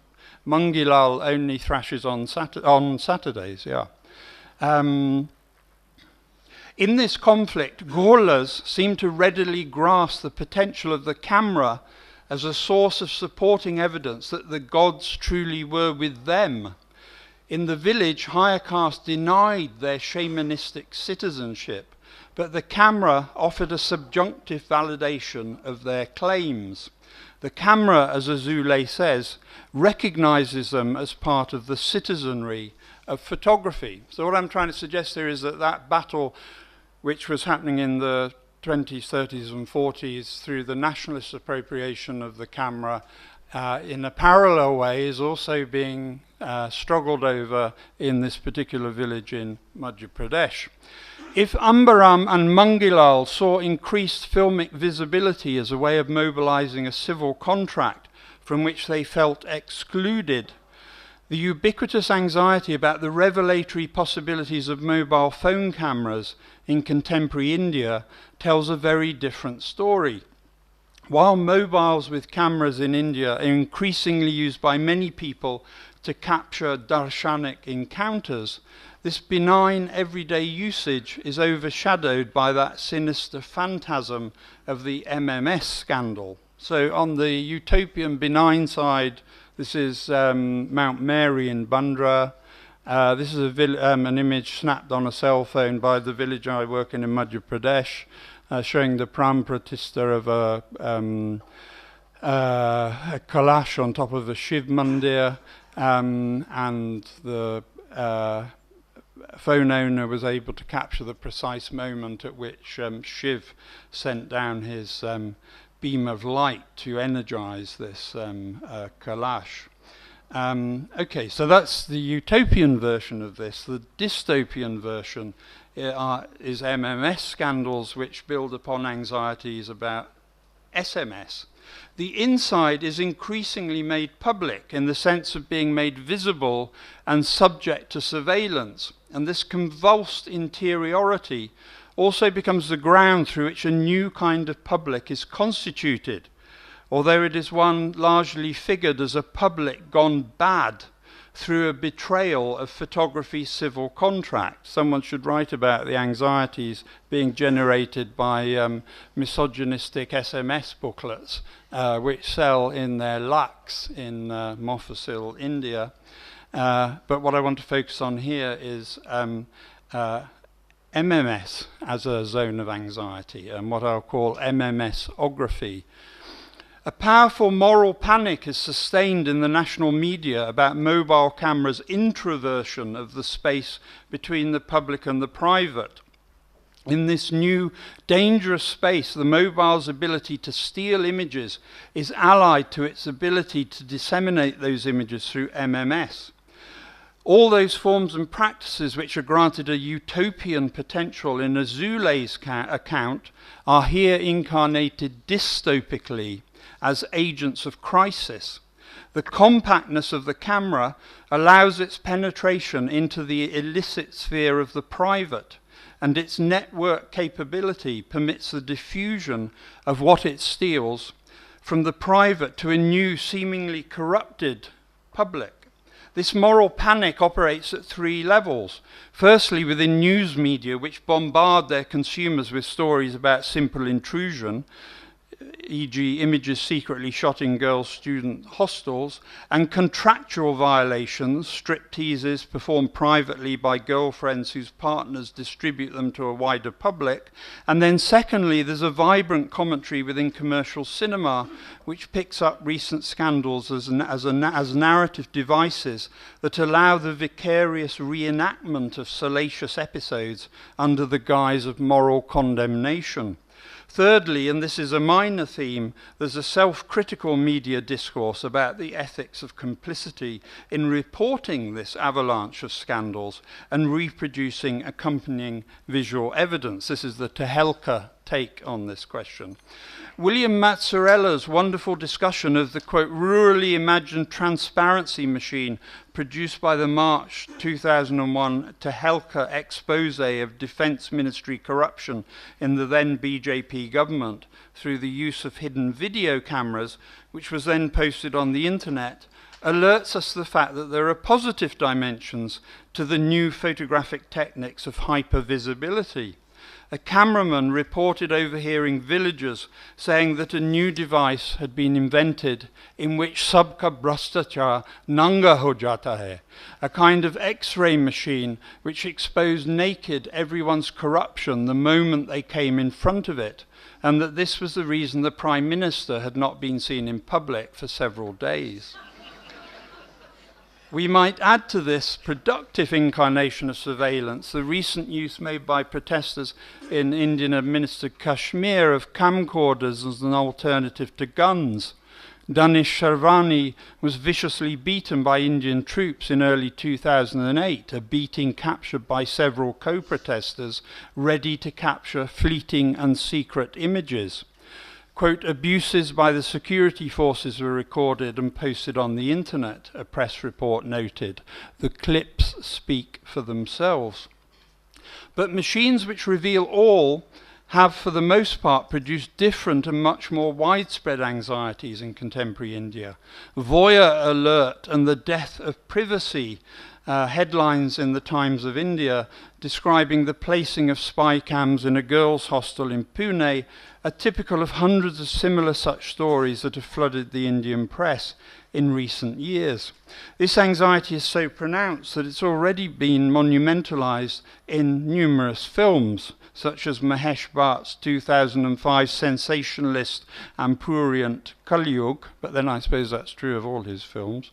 Mungilal only thrashes on Saturdays, yeah. In this conflict, ghurlas seem to readily grasp the potential of the camera as a source of supporting evidence that the gods truly were with them. In the village, higher caste denied their shamanistic citizenship, but the camera offered a subjunctive validation of their claims. The camera, as Azule says, recognizes them as part of the citizenry of photography. So what I'm trying to suggest here is that that battle, which was happening in the 20s, 30s and 40s through the nationalist appropriation of the camera, in a parallel way is also being struggled over in this particular village in Madhya Pradesh. If Ambaram and Mungilal saw increased filmic visibility as a way of mobilizing a civil contract from which they felt excluded, the ubiquitous anxiety about the revelatory possibilities of mobile phone cameras in contemporary India tells a very different story. While mobiles with cameras in India are increasingly used by many people to capture darshanic encounters, this benign everyday usage is overshadowed by that sinister phantasm of the MMS scandal. So on the utopian benign side, this is Mount Mary in Bandra. This is an image snapped on a cell phone by the village I work in Madhya Pradesh, showing the Pram Pratishta of a Kailash on top of a Shiv Mandir, and the phone owner was able to capture the precise moment at which Shiv sent down his beam of light to energize this Kailash. Okay, so that's the utopian version of this. The dystopian version is MMS scandals which build upon anxieties about SMS. The inside is increasingly made public in the sense of being made visible and subject to surveillance, and this convulsed interiority also becomes the ground through which a new kind of public is constituted, although it is one largely figured as a public gone bad through a betrayal of photography's civil contract. Someone should write about the anxieties being generated by misogynistic SMS booklets, which sell in their lakhs in Mofussil, India. But what I want to focus on here is MMS as a zone of anxiety, and what I'll call MMSography. A powerful moral panic is sustained in the national media about mobile cameras' introversion of the space between the public and the private. In this new dangerous space, the mobile's ability to steal images is allied to its ability to disseminate those images through MMS. All those forms and practices which are granted a utopian potential in Azule's account are here incarnated dystopically as agents of crisis. The compactness of the camera allows its penetration into the illicit sphere of the private, and its network capability permits the diffusion of what it steals from the private to a new, seemingly corrupted public. This moral panic operates at three levels. Firstly, within news media, which bombard their consumers with stories about simple intrusion, e.g. images secretly shot in girls' student hostels, and contractual violations, stripteases performed privately by girlfriends whose partners distribute them to a wider public. And then secondly, there's a vibrant commentary within commercial cinema, which picks up recent scandals as narrative devices that allow the vicarious reenactment of salacious episodes under the guise of moral condemnation. Thirdly, and this is a minor theme, there's a self-critical media discourse about the ethics of complicity in reporting this avalanche of scandals and reproducing accompanying visual evidence. This is the Tehelka take on this question. William Mazzarella's wonderful discussion of the, quote, rurally imagined transparency machine produced by the March 2001 Tehelka expose of Defense Ministry corruption in the then BJP government through the use of hidden video cameras, which was then posted on the internet, alerts us to the fact that there are positive dimensions to the new photographic techniques of hypervisibility. A cameraman reported overhearing villagers saying that a new device had been invented in which sabka brastachar nanga ho jata hai, a kind of X-ray machine which exposed naked everyone's corruption the moment they came in front of it, and that this was the reason the Prime Minister had not been seen in public for several days. We might add to this productive incarnation of surveillance the recent use made by protesters in Indian administered Kashmir of camcorders as an alternative to guns. Danish Sharvani was viciously beaten by Indian troops in early 2008, a beating captured by several co-protesters ready to capture fleeting and secret images. Quote, abuses by the security forces were recorded and posted on the internet, a press report noted. The clips speak for themselves. But machines which reveal all have for the most part produced different and much more widespread anxieties in contemporary India. Voyeur alert and the death of privacy, headlines in the Times of India describing the placing of spy cams in a girls' hostel in Pune are typical of hundreds of similar such stories that have flooded the Indian press in recent years. This anxiety is so pronounced that it's already been monumentalized in numerous films, such as Mahesh Bhatt's 2005 sensationalist and prurient Kalyug, but then I suppose that's true of all his films,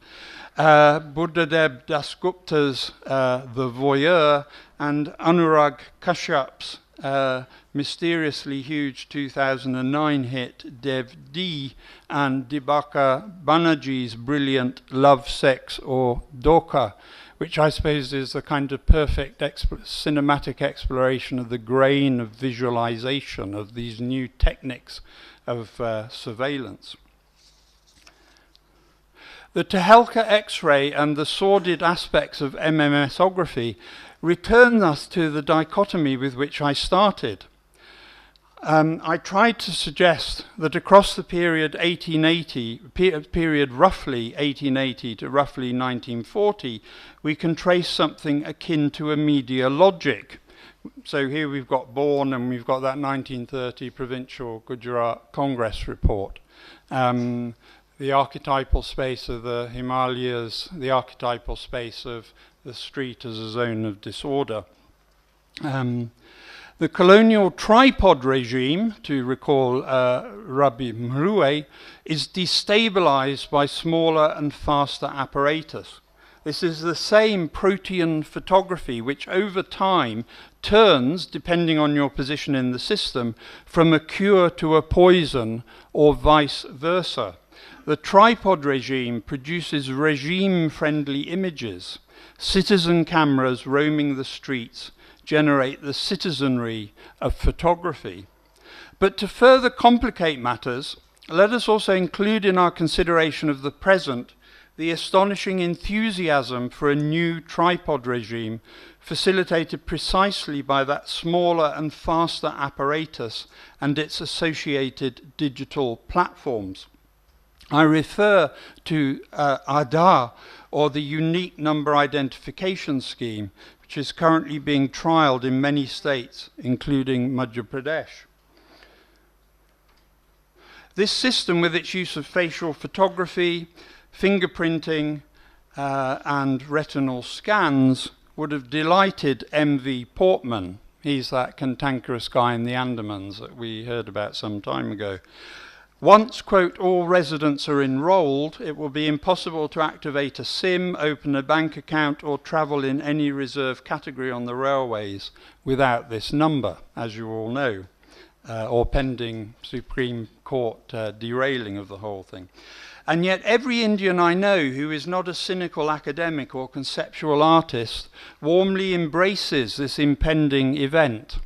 Buddhadeb Dasgupta's The Voyeur, and Anurag Kashyap's mysteriously huge 2009 hit Dev D, and Dibaka Banerjee's brilliant Love, Sex or Dhoka, which I suppose is a kind of perfect cinematic exploration of the grain of visualization of these new techniques of surveillance. The Tehelka X-ray and the sordid aspects of MMSography return us to the dichotomy with which I started. I tried to suggest that across the period 1880, period roughly 1880 to roughly 1940, we can trace something akin to a media logic. So here we've got Bourne and we've got that 1930 Provincial Gujarat Congress report. The archetypal space of the Himalayas, the archetypal space of the street as a zone of disorder. The colonial tripod regime, to recall Rabi Mruwe, is destabilized by smaller and faster apparatus. This is the same protean photography which over time turns, depending on your position in the system, from a cure to a poison or vice versa. The tripod regime produces regime-friendly images. Citizen cameras roaming the streets generate the citizenry of photography. But to further complicate matters, let us also include in our consideration of the present the astonishing enthusiasm for a new tripod regime facilitated precisely by that smaller and faster apparatus and its associated digital platforms. I refer to Aadhaar, or the Unique Number Identification Scheme, which is currently being trialled in many states, including Madhya Pradesh. This system, with its use of facial photography, fingerprinting, and retinal scans, would have delighted M.V. Portman. He's that cantankerous guy in the Andamans that we heard about some time ago. Once, quote, all residents are enrolled, it will be impossible to activate a SIM, open a bank account, or travel in any reserved category on the railways without this number, as you all know, or pending Supreme Court derailing of the whole thing. And yet every Indian I know who is not a cynical academic or conceptual artist warmly embraces this impending event.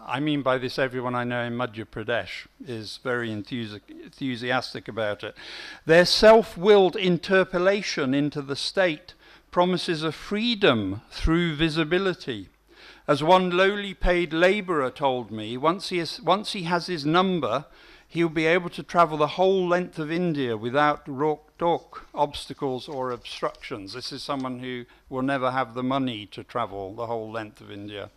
I mean by this, everyone I know in Madhya Pradesh is very enthusiastic about it. Their self-willed interpellation into the state promises a freedom through visibility. As one lowly paid labourer told me, once he has his number, he'll be able to travel the whole length of India without rock-talk, obstacles or obstructions. This is someone who will never have the money to travel the whole length of India.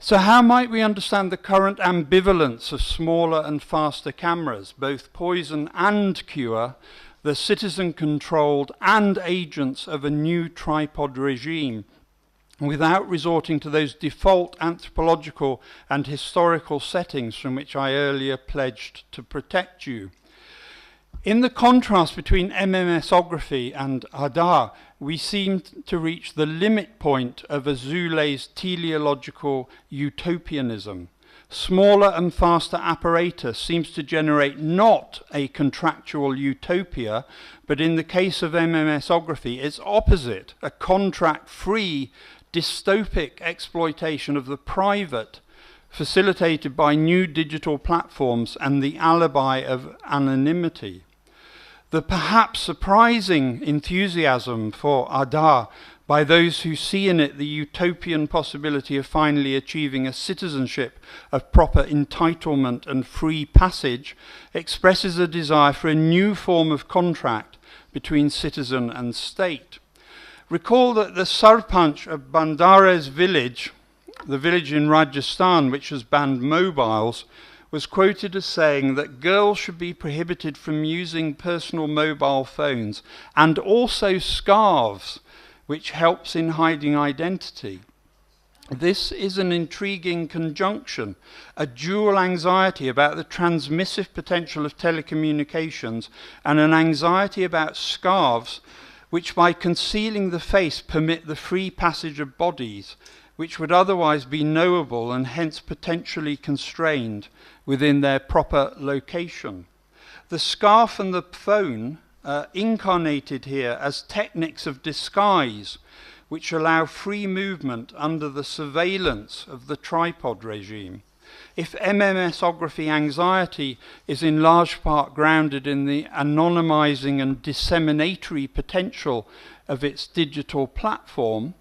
So how might we understand the current ambivalence of smaller and faster cameras, both poison and cure, the citizen-controlled and agents of a new tripod regime, without resorting to those default anthropological and historical settings from which I earlier pledged to protect you? In the contrast between MMSography and Aadhaar, we seem to reach the limit point of Azoulay's teleological utopianism. Smaller and faster apparatus seems to generate not a contractual utopia, but in the case of MMSography, its opposite, a contract-free, dystopic exploitation of the private, facilitated by new digital platforms and the alibi of anonymity. The perhaps surprising enthusiasm for Aadhaar by those who see in it the utopian possibility of finally achieving a citizenship of proper entitlement and free passage expresses a desire for a new form of contract between citizen and state. Recall that the Sarpanch of Bandare's village, the village in Rajasthan which has banned mobiles, was quoted as saying that girls should be prohibited from using personal mobile phones and also scarves, which helps in hiding identity. This is an intriguing conjunction, a dual anxiety about the transmissive potential of telecommunications and an anxiety about scarves, which by concealing the face permit the free passage of bodies, which would otherwise be knowable and hence potentially constrained within their proper location. The scarf and the phone are incarnated here as techniques of disguise, which allow free movement under the surveillance of the tripod regime. If MMSography anxiety is in large part grounded in the anonymizing and disseminatory potential of its digital platform,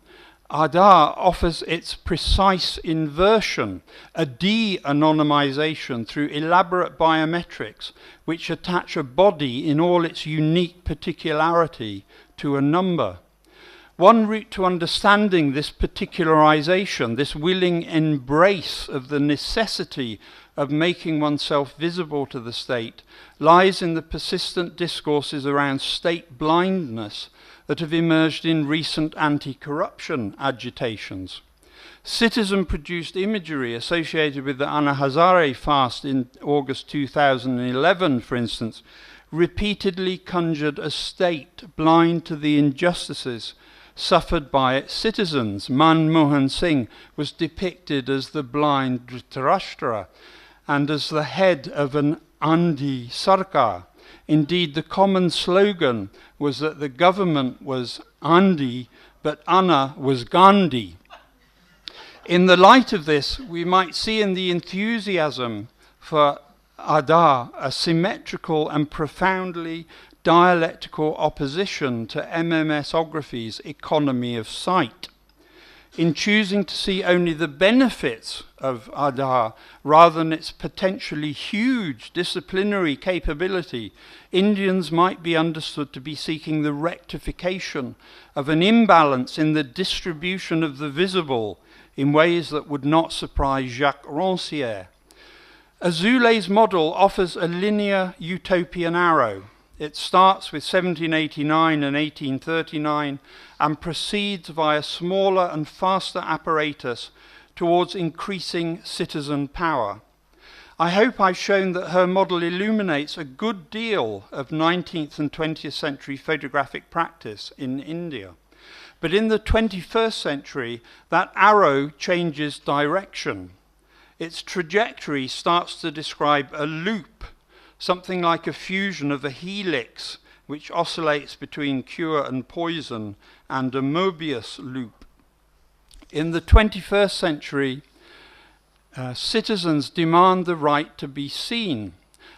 Aadhaar offers its precise inversion, a de-anonymization through elaborate biometrics which attach a body in all its unique particularity to a number. One route to understanding this particularization, this willing embrace of the necessity of making oneself visible to the state, lies in the persistent discourses around state blindness that have emerged in recent anti-corruption agitations. Citizen-produced imagery associated with the Anna Hazare fast in August 2011, for instance, repeatedly conjured a state blind to the injustices suffered by its citizens. Manmohan Singh was depicted as the blind Dhritarashtra and as the head of an Andhi Sarkar. Indeed, the common slogan was that the government was Andhi, but Anna was Gandhi. In the light of this, we might see in the enthusiasm for Aadhaar a symmetrical and profoundly dialectical opposition to MMSography's economy of sight. In choosing to see only the benefits of Aadhaar rather than its potentially huge disciplinary capability, Indians might be understood to be seeking the rectification of an imbalance in the distribution of the visible in ways that would not surprise Jacques Rancière. Azoulay's model offers a linear utopian arrow. It starts with 1789 and 1839 and proceeds via smaller and faster apparatus towards increasing citizen power. I hope I've shown that her model illuminates a good deal of 19th and 20th century photographic practice in India. But in the 21st century, that arrow changes direction. Its trajectory starts to describe a loop, something like a fusion of a helix which oscillates between cure and poison, and a Mobius loop. In the 21st century, citizens demand the right to be seen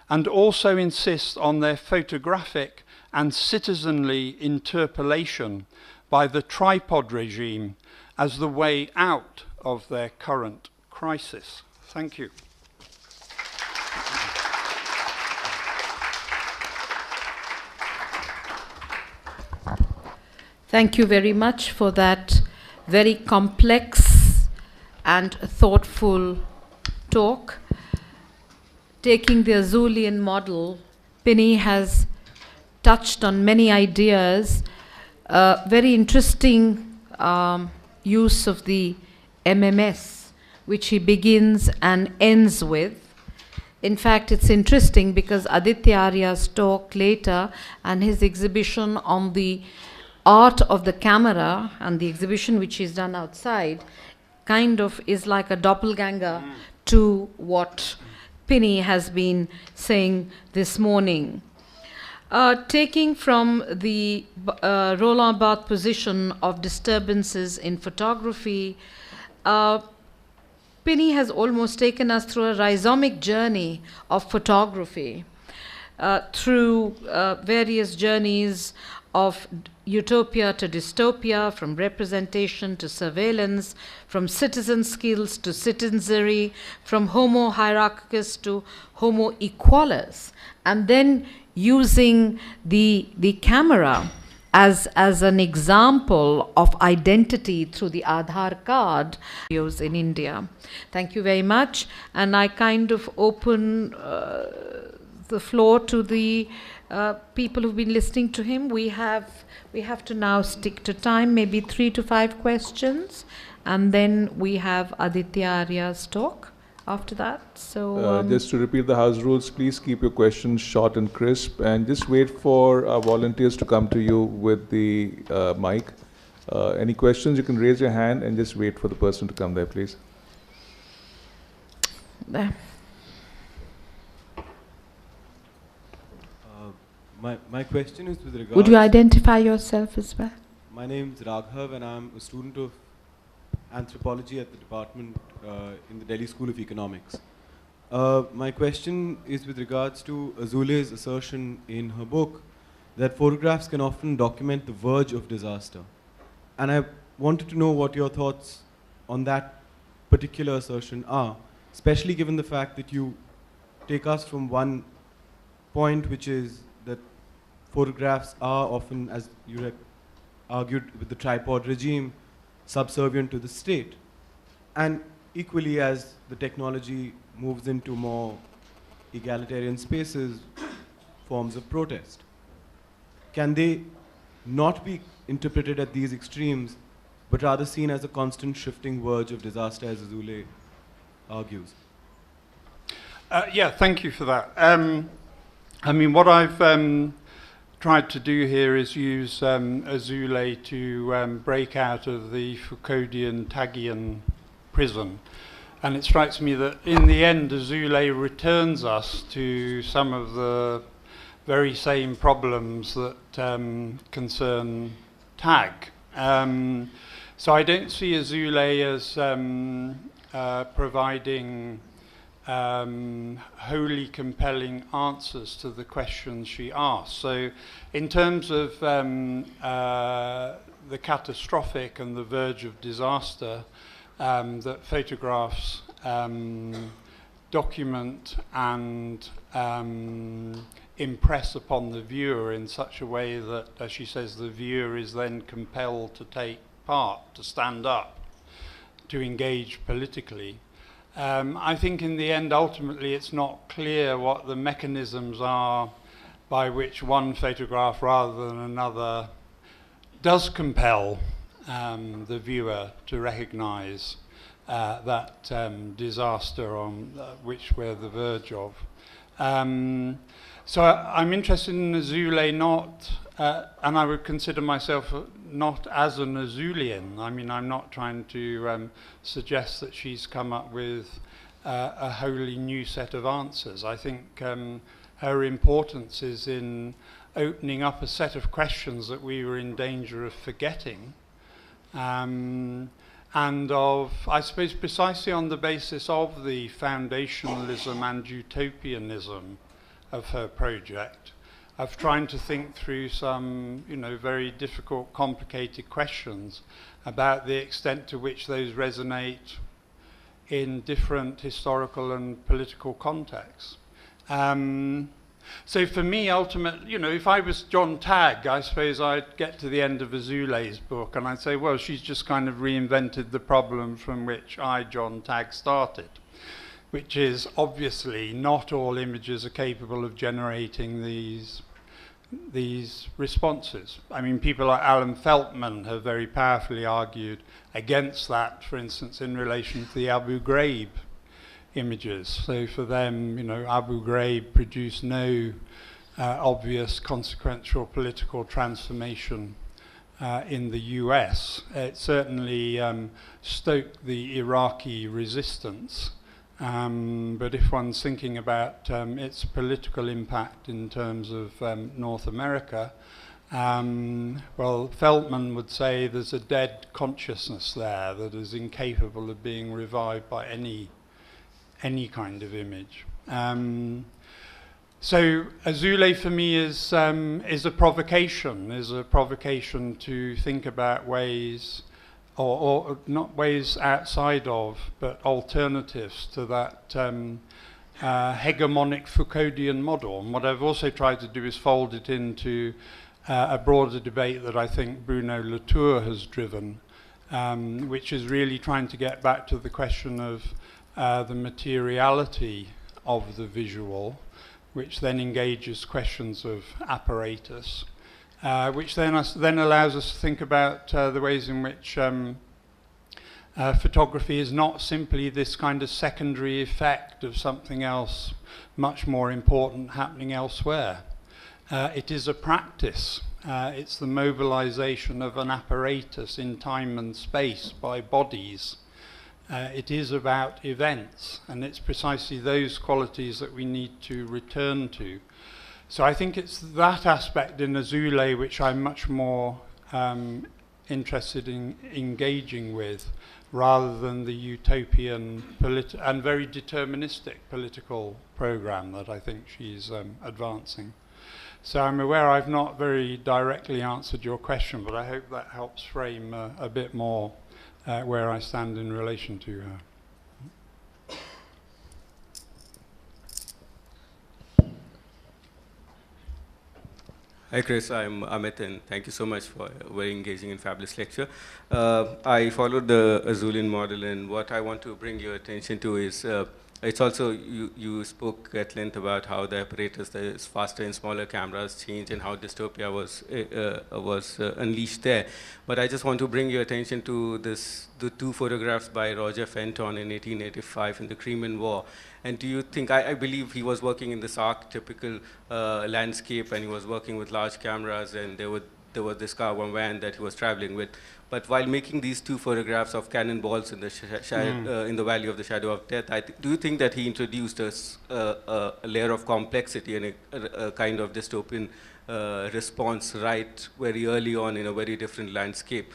and also insist on their photographic and citizenly interpellation by the tripod regime as the way out of their current crisis. Thank you. Thank you very much for that very complex and thoughtful talk. Taking the Azoulian model, Pinney has touched on many ideas, very interesting use of the MMS, which he begins and ends with. In fact, it's interesting because Aditya Arya's talk later and his exhibition on the art of the camera and the exhibition which is done outside kind of is like a doppelganger to what Pinney has been saying this morning. Taking from the Roland Barthes position of disturbances in photography, Pinney has almost taken us through a rhizomic journey of photography, through various journeys of utopia to dystopia, from representation to surveillance, from citizen skills to citizenry, from homo hierarchicus to homo equalus, and then using the camera as an example of identity through the Aadhaar card in India. Thank you very much, and I kind of open the floor to the people who've been listening to him. We have to now stick to time, maybe 3 to 5 questions, and then we have Aditya Arya's talk after that. So just to repeat the house rules, please keep your questions short and crisp, and just wait for our volunteers to come to you with the mic. Any questions, you can raise your hand and just wait for the person to come there, please. There. My question is with regards... Would you identify yourself as well? My name is Raghubir and I'm a student of anthropology at the department in the Delhi School of Economics. My question is with regards to Azoulay's assertion in her book that photographs can often document the verge of disaster. And I wanted to know what your thoughts on that particular assertion are, especially given the fact that you take us from one point, which is that photographs are often, as you argued with the tripod regime, subservient to the state. And equally, as the technology moves into more egalitarian spaces, forms of protest, can they not be interpreted at these extremes, but rather seen as a constant shifting verge of disaster, as Azoulay argues? Yeah, thank you for that. I mean, what I've tried to do here is use Azoulay to break out of the Foucauldian Tagian prison. And it strikes me that in the end, Azoulay returns us to some of the very same problems that concern Tag. So I don't see Azoulay as providing wholly compelling answers to the questions she asked. So in terms of the catastrophic and the verge of disaster that photographs document and impress upon the viewer in such a way that, as she says, the viewer is then compelled to take part, to stand up, to engage politically. I think in the end, ultimately, it's not clear what the mechanisms are by which one photograph rather than another does compel the viewer to recognize that disaster on which we're the verge of. So I'm interested in Azule not, and I would consider myself not as an Azulian. I mean, I'm not trying to suggest that she's come up with a wholly new set of answers. I think her importance is in opening up a set of questions that we were in danger of forgetting. And of, I suppose, precisely on the basis of the foundationalism and utopianism of her project, of trying to think through some, very difficult, complicated questions about the extent to which those resonate in different historical and political contexts. So for me, ultimately, if I was John Tagg, I suppose I'd get to the end of Azule's book and I'd say, well, she's just kind of reinvented the problem from which I, John Tagg, started, which is obviously not all images are capable of generating these responses. I mean, people like Alan Feltman have very powerfully argued against that, for instance, in relation to the Abu Ghraib images. So for them, Abu Ghraib produced no obvious consequential political transformation in the US. It certainly stoked the Iraqi resistance, but if one's thinking about its political impact in terms of North America, well, Feltman would say there's a dead consciousness there that is incapable of being revived by any kind of image. So Azule for me is a provocation to think about ways, or not ways outside of, but alternatives to that hegemonic Foucauldian model. And what I've also tried to do is fold it into a broader debate that I think Bruno Latour has driven, which is really trying to get back to the question of the materiality of the visual, which then engages questions of apparatus, which then allows us to think about the ways in which photography is not simply this kind of secondary effect of something else much more important happening elsewhere. It is a practice. It's the mobilization of an apparatus in time and space by bodies. It is about events, and it's precisely those qualities that we need to return to. So I think it's that aspect in Azule which I'm much more interested in engaging with, rather than the utopian and very deterministic political program that I think she's advancing. So I'm aware I've not very directly answered your question, but I hope that helps frame a bit more where I stand in relation to her. Hi Chris, I'm Amit, and thank you so much for a very engaging and fabulous lecture. I followed the Azulian model, and what I want to bring your attention to is, it's also, you spoke at length about how the apparatus, the faster and smaller cameras change, and how dystopia was unleashed there. But I just want to bring your attention to the two photographs by Roger Fenton in 1885 in the Crimean War. And do you think, I believe he was working in this archetypical landscape, and he was working with large cameras, and there was this caravan van that he was traveling with. But while making these two photographs of cannonballs in the in the Valley of the Shadow of Death, do you think that he introduced a layer of complexity and a kind of dystopian response right very early on in a very different landscape?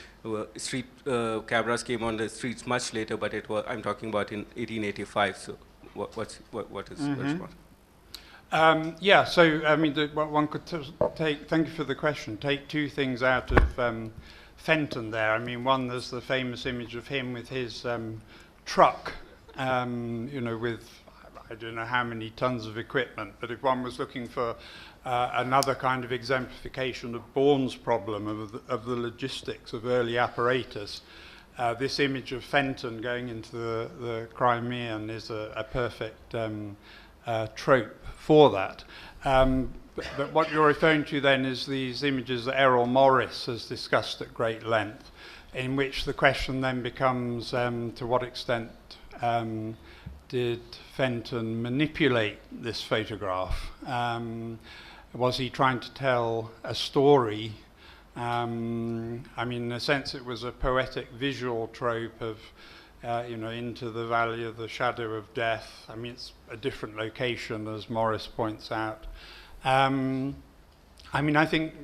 Street cameras came on the streets much later, but I'm talking about in 1885. So what is the response? Yeah, so I mean, one could take, thank you for the question, take two things out of Fenton there. I mean, one, there's the famous image of him with his truck, you know, with I don't know how many tons of equipment, but if one was looking for another kind of exemplification of Bourne's problem of the logistics of early apparatus, this image of Fenton going into the Crimean is a perfect trope for that. But what you're referring to then is these images that Errol Morris has discussed at great length, in which the question then becomes to what extent did Fenton manipulate this photograph? Was he trying to tell a story? I mean, in a sense, it was a poetic visual trope of, you know, into the valley of the shadow of death. I mean, it's a different location, as Morris points out. I mean, I think,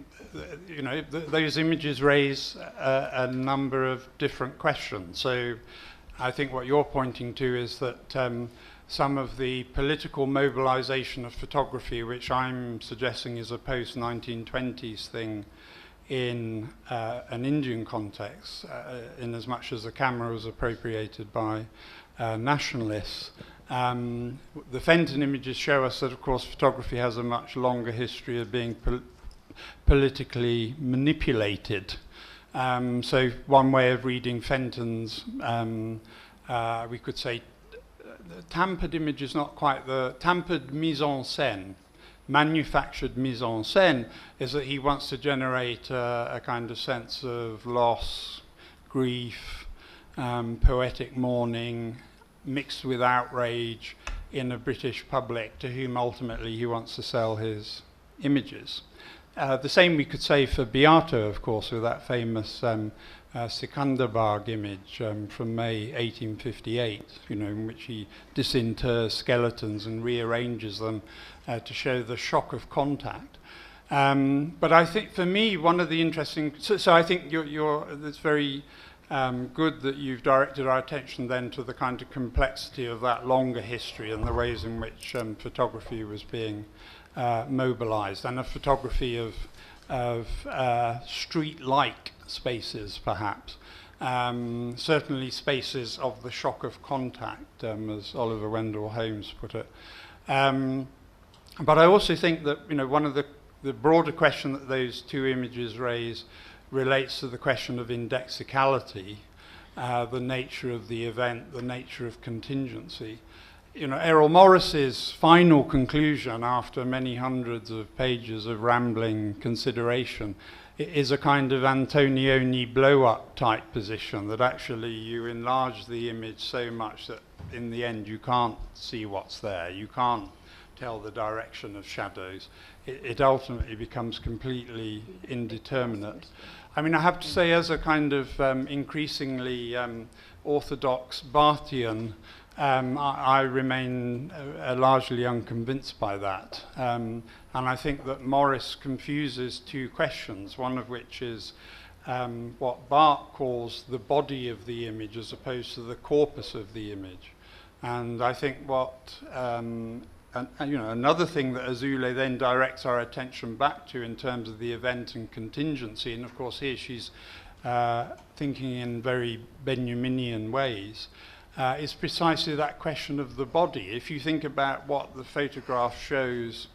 you know, those images raise a number of different questions. So I think what you're pointing to is that some of the political mobilization of photography, which I'm suggesting is a post-1920s thing in an Indian context, in as much as the camera was appropriated by nationalists. The Fenton images show us that, of course, photography has a much longer history of being politically manipulated. So one way of reading Fenton's, we could say, tampered image is not quite the tampered mise en scène. Manufactured mise en scène is that he wants to generate a kind of sense of loss, grief, poetic mourning, mixed with outrage in a British public to whom ultimately he wants to sell his images. The same we could say for Beato, of course, with that famous Sikandarbag image from May 1858, you know, in which he disinters skeletons and rearranges them to show the shock of contact. But I think for me, one of the interesting, so I think it's very good that you've directed our attention then to the kind of complexity of that longer history and the ways in which photography was being mobilized, and a photography of street-like spaces, perhaps. Certainly spaces of the shock of contact, as Oliver Wendell Holmes put it. But I also think that, you know, one of the broader question that those two images raise relates to the question of indexicality, the nature of the event, the nature of contingency. You know, Errol Morris's final conclusion after many hundreds of pages of rambling consideration is a kind of Antonioni blow-up type position, that actually you enlarge the image so much that in the end you can't see what's there, you can't tell the direction of shadows. It ultimately becomes completely indeterminate. I mean, I have to say, as a kind of increasingly orthodox Barthian, I remain largely unconvinced by that. And I think that Morris confuses two questions, one of which is what Barth calls the body of the image as opposed to the corpus of the image. And I think what, you know, another thing that Azule then directs our attention back to in terms of the event and contingency, and of course here she's thinking in very Benjaminian ways, is precisely that question of the body. If you think about what the photograph shows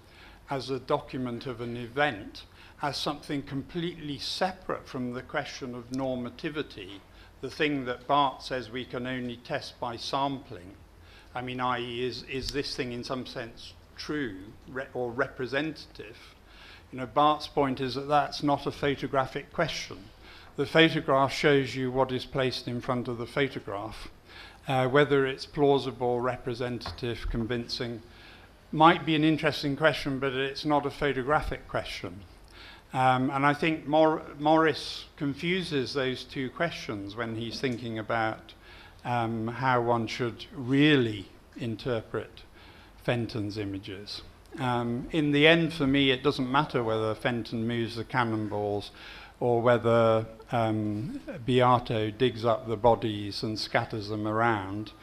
as a document of an event, as something completely separate from the question of normativity, the thing that Barth says we can only test by sampling, I mean, i.e., is this thing in some sense true or representative? You know, Barth's point is that that's not a photographic question. The photograph shows you what is placed in front of the photograph. Whether it's plausible, representative, convincing, might be an interesting question, but it's not a photographic question. And I think Morris confuses those two questions when he's thinking about how one should really interpret Fenton's images. In the end, for me, it doesn't matter whether Fenton moves the cannonballs or whether Beato digs up the bodies and scatters them around.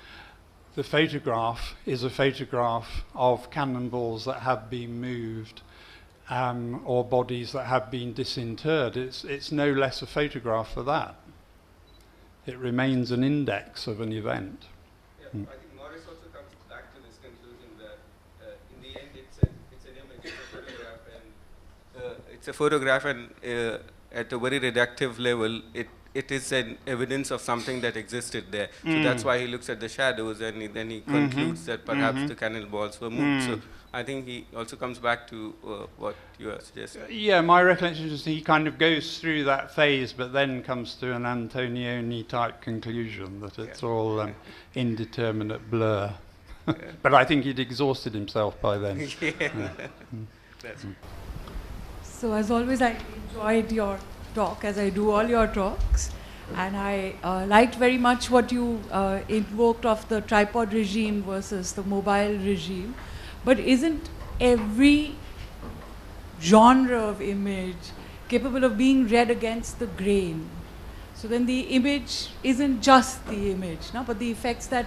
the photograph is a photograph of cannonballs that have been moved or bodies that have been disinterred. It's no less a photograph for that. It remains an index of an event. Yeah, I think Morris also comes back to this conclusion that in the end it's an image, it's a photograph, and it's a photograph, and at a very reductive level, it is an evidence of something that existed there. So that's why he looks at the shadows, and then he concludes that perhaps the cannonballs were moved. So I think he also comes back to what you are suggesting. Yeah, my recollection is he kind of goes through that phase, but then comes to an Antonioni-type conclusion that it's all indeterminate blur. But I think he'd exhausted himself by then. So as always, I enjoyed your talk, as I do all your talks, and I liked very much what you invoked of the tripod regime versus the mobile regime. But isn't every genre of image capable of being read against the grain? So then the image isn't just the image, no? But the effects that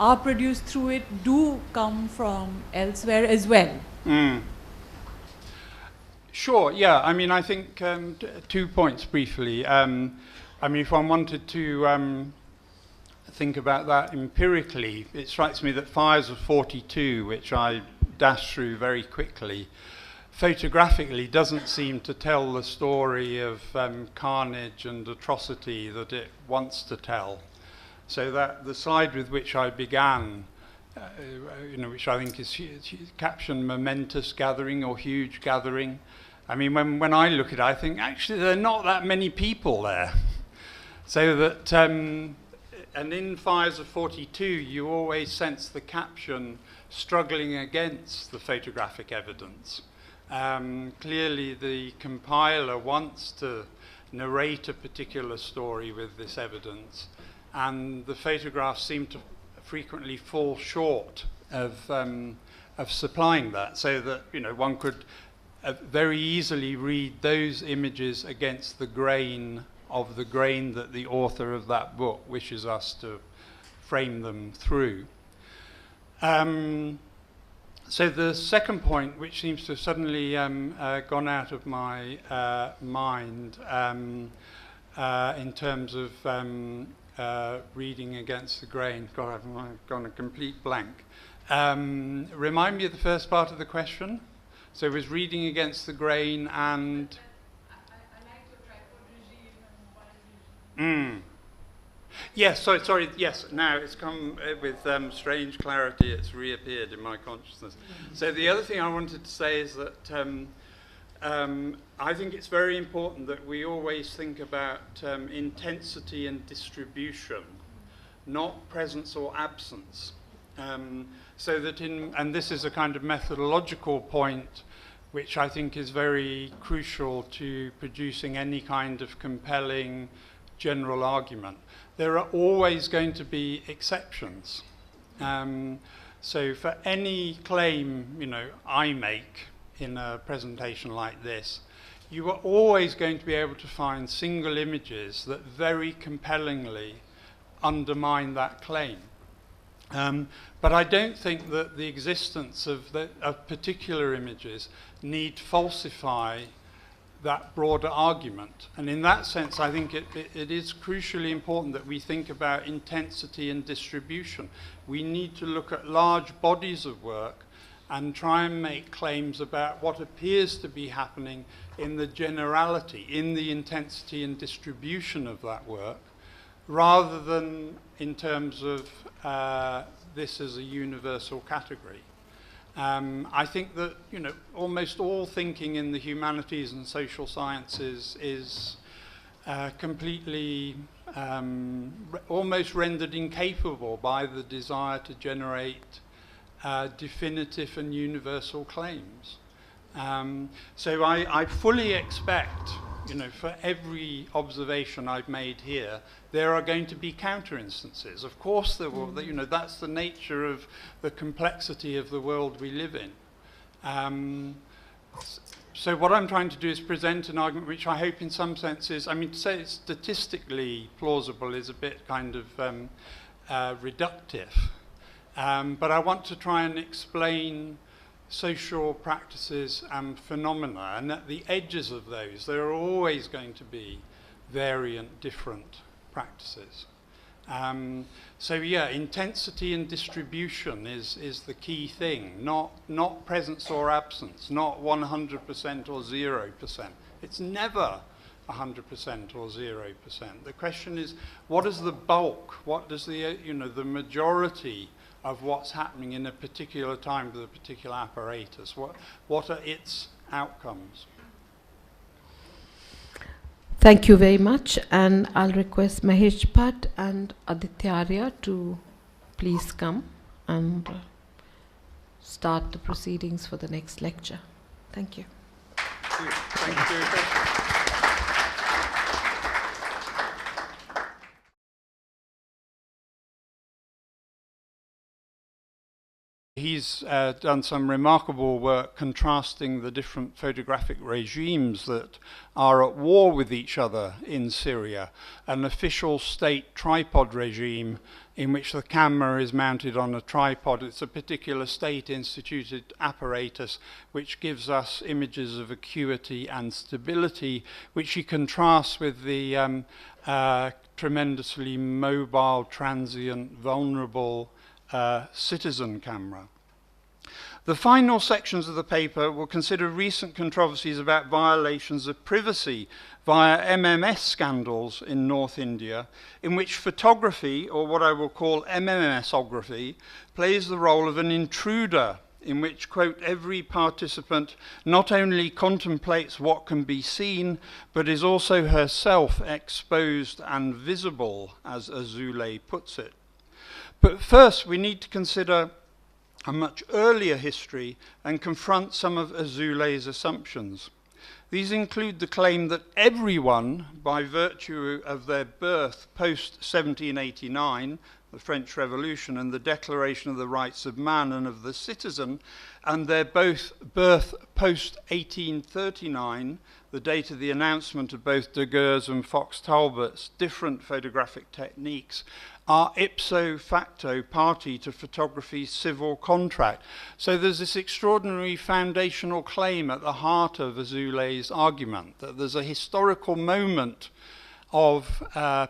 are produced through it do come from elsewhere as well. Sure, yeah. I mean, I think 2 points briefly. I mean, if one wanted to think about that empirically, it strikes me that Fires of 42, which I dashed through very quickly, photographically doesn't seem to tell the story of carnage and atrocity that it wants to tell. So that the slide with which I began, which I think is captioned momentous gathering or huge gathering. I mean, when I look at it, I think actually there are not that many people there. So that, and in Fires of 42, you always sense the caption struggling against the photographic evidence. Clearly, the compiler wants to narrate a particular story with this evidence, and the photographs seem to frequently fall short of supplying that, so that one could very easily read those images against the grain of the grain that the author of that book wishes us to frame them through. So the second point, which seems to have suddenly gone out of my mind in terms of reading against the grain. God, I've gone a complete blank. Remind me of the first part of the question. So it was reading against the grain and... I like your tripod regime and mobile regime. Yes, sorry, yes, now it's come with strange clarity, it's reappeared in my consciousness. So the other thing I wanted to say is that I think it's very important that we always think about intensity and distribution, not presence or absence. So that and this is a kind of methodological point which I think is very crucial to producing any kind of compelling general argument. There are always going to be exceptions. So for any claim, I make in a presentation like this, you are always going to be able to find single images that very compellingly undermine that claim. But I don't think that the existence of particular images need falsify that broader argument. And in that sense, I think it is crucially important that we think about intensity and distribution. We need to look at large bodies of work and try and make claims about what appears to be happening in the generality, in the intensity and distribution of that work, rather than in terms of this as a universal category. I think that almost all thinking in the humanities and social sciences is completely almost rendered incapable by the desire to generate definitive and universal claims. So I fully expect, for every observation I've made here, there are going to be counter instances. Of course there will, that's the nature of the complexity of the world we live in. So what I'm trying to do is present an argument which I hope in some sense is, to say it's statistically plausible is a bit kind of reductive. But I want to try and explain social practices and phenomena, and at the edges of those there are always going to be variant, different practices. So yeah, intensity and distribution is the key thing, not presence or absence, not 100% or 0%. It's never 100% or 0%. The question is, what is the bulk? What does the the majority of what's happening in a particular time with a particular apparatus? What are its outcomes? Thank you very much, and I'll request Mahesh Bhatt and Aditya Arya to please come and start the proceedings for the next lecture. Thank you. Thank you. He's done some remarkable work contrasting the different photographic regimes that are at war with each other in Syria. An official state tripod regime in which the camera is mounted on a tripod. It's a particular state-instituted apparatus which gives us images of acuity and stability, which he contrasts with the tremendously mobile, transient, vulnerable citizen camera. The final sections of the paper will consider recent controversies about violations of privacy via MMS scandals in North India, in which photography, or what I will call MMSography, plays the role of an intruder, in which, quote, every participant not only contemplates what can be seen, but is also herself exposed and visible, as Azoulay puts it. But first, we need to consider a much earlier history and confront some of Azoulay's assumptions. These include the claim that everyone, by virtue of their birth post-1789, the French Revolution, and the Declaration of the Rights of Man and of the Citizen, and their birth post-1839, the date of the announcement of both Daguerre's and Fox Talbot's different photographic techniques, are ipso facto party to photography's civil contract. So there's this extraordinary foundational claim at the heart of Azoulay's argument, that there's a historical moment of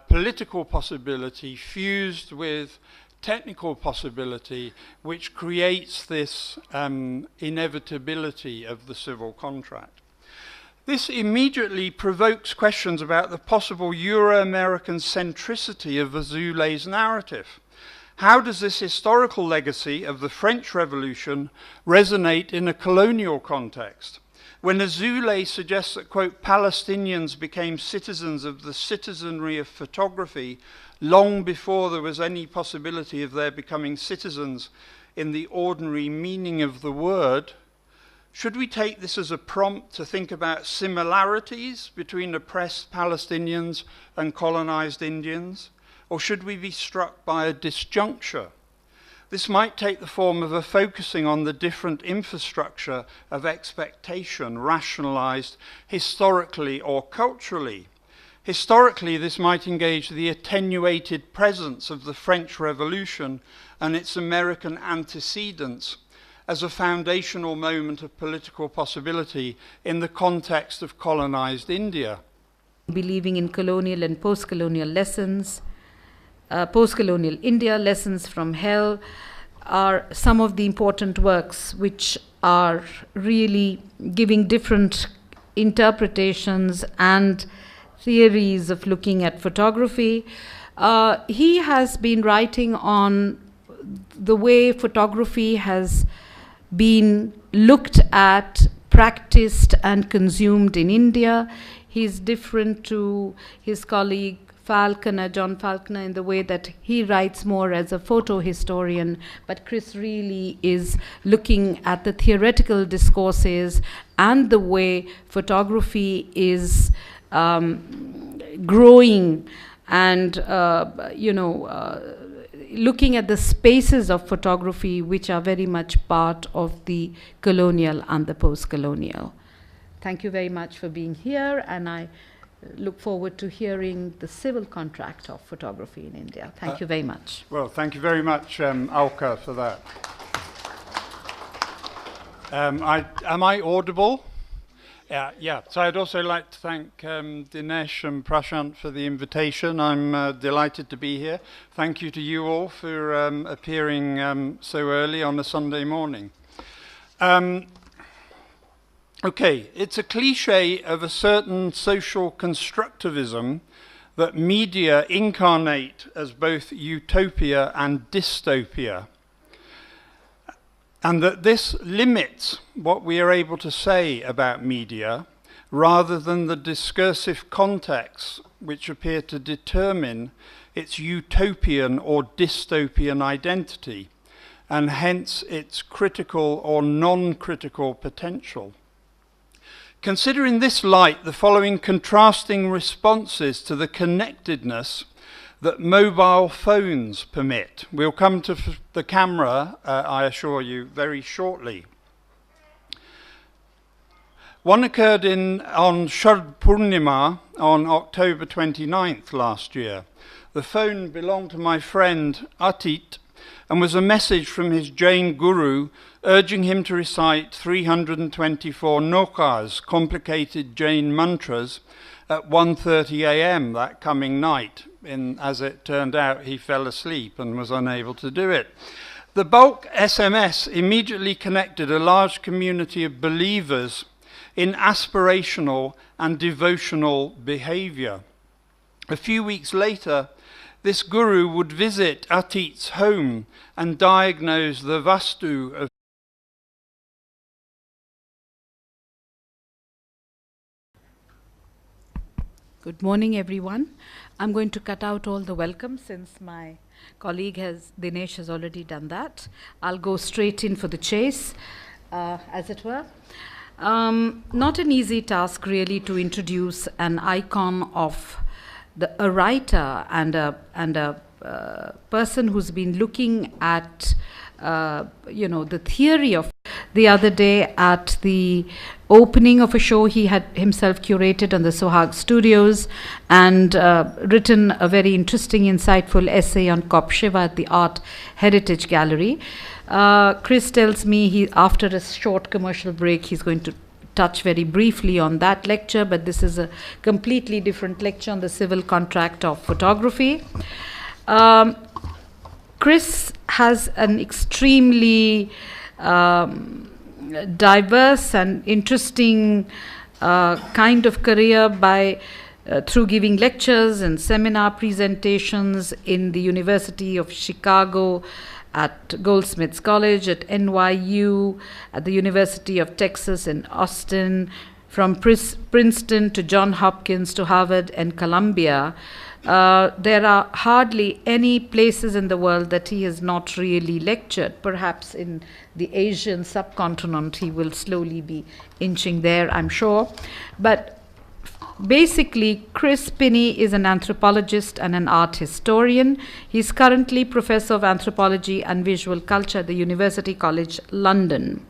political possibility fused with technical possibility, which creates this inevitability of the civil contract. This immediately provokes questions about the possible Euro-American centricity of Azoulay's narrative. How does this historical legacy of the French Revolution resonate in a colonial context? When Azoulay suggests that, quote, Palestinians became citizens of the citizenry of photography long before there was any possibility of their becoming citizens in the ordinary meaning of the word, should we take this as a prompt to think about similarities between oppressed Palestinians and colonized Indians? Or should we be struck by a disjuncture? This might take the form of a focusing on the different infrastructure of expectation rationalized historically or culturally. Historically, this might engage the attenuated presence of the French Revolution and its American antecedents as a foundational moment of political possibility in the context of colonized India. Believing in colonial and post-colonial lessons, post-colonial India, Lessons from Hell, are some of the important works which are really giving different interpretations and theories of looking at photography. He has been writing on the way photography has been looked at, practiced, and consumed in India. He's different to his colleague Falconer, John Falconer, in the way that he writes more as a photo historian, but Chris really is looking at the theoretical discourses and the way photography is growing and, looking at the spaces of photography which are very much part of the colonial and the post-colonial. Thank you very much for being here, and I look forward to hearing the civil contract of photography in India. Thank you very much. Well, thank you very much, Alka, for that. Am I audible? Yeah. So I'd also like to thank Dinesh and Prashant for the invitation. I'm delighted to be here. Thank you to you all for appearing so early on a Sunday morning. Okay, it's a cliche of a certain social constructivism that media incarnate as both utopia and dystopia, and that this limits what we are able to say about media rather than the discursive contexts which appear to determine its utopian or dystopian identity, and hence its critical or non-critical potential. Consider in this light the following contrasting responses to the connectedness that mobile phones permit. We'll come to the camera, I assure you, very shortly. One occurred on Shard Purnima on October 29th last year. The phone belonged to my friend Atit and was a message from his Jain guru urging him to recite 324 nokas, complicated Jain mantras, at 1:30 a.m. that coming night. As it turned out, he fell asleep and was unable to do it. The bulk SMS immediately connected a large community of believers in aspirational and devotional behavior. A few weeks later, this guru would visit Atit's home and diagnose the vastu of Good morning, everyone. I'm going to cut out all the welcome since my colleague Dinesh has already done that. I'll go straight in for the chase, as it were. Not an easy task, really, to introduce an icon of a writer and a person who's been looking at, the theory of. The other day at the opening of a show he had himself curated on the Sohag Studios and written a very interesting, insightful essay on Kop Shiva at the Art Heritage Gallery. Chris tells me after a short commercial break he's going to touch very briefly on that lecture, but this is a completely different lecture on the civil contract of photography. Chris has an extremely diverse and interesting kind of career through giving lectures and seminar presentations in the University of Chicago, at Goldsmiths College, at NYU, at the University of Texas in Austin, from Princeton to Johns Hopkins to Harvard and Columbia. There are hardly any places in the world that he has not really lectured. Perhaps in the Asian subcontinent he will slowly be inching there, I'm sure. But basically, Chris Pinney is an anthropologist and an art historian. He's currently Professor of Anthropology and Visual Culture at the University College London.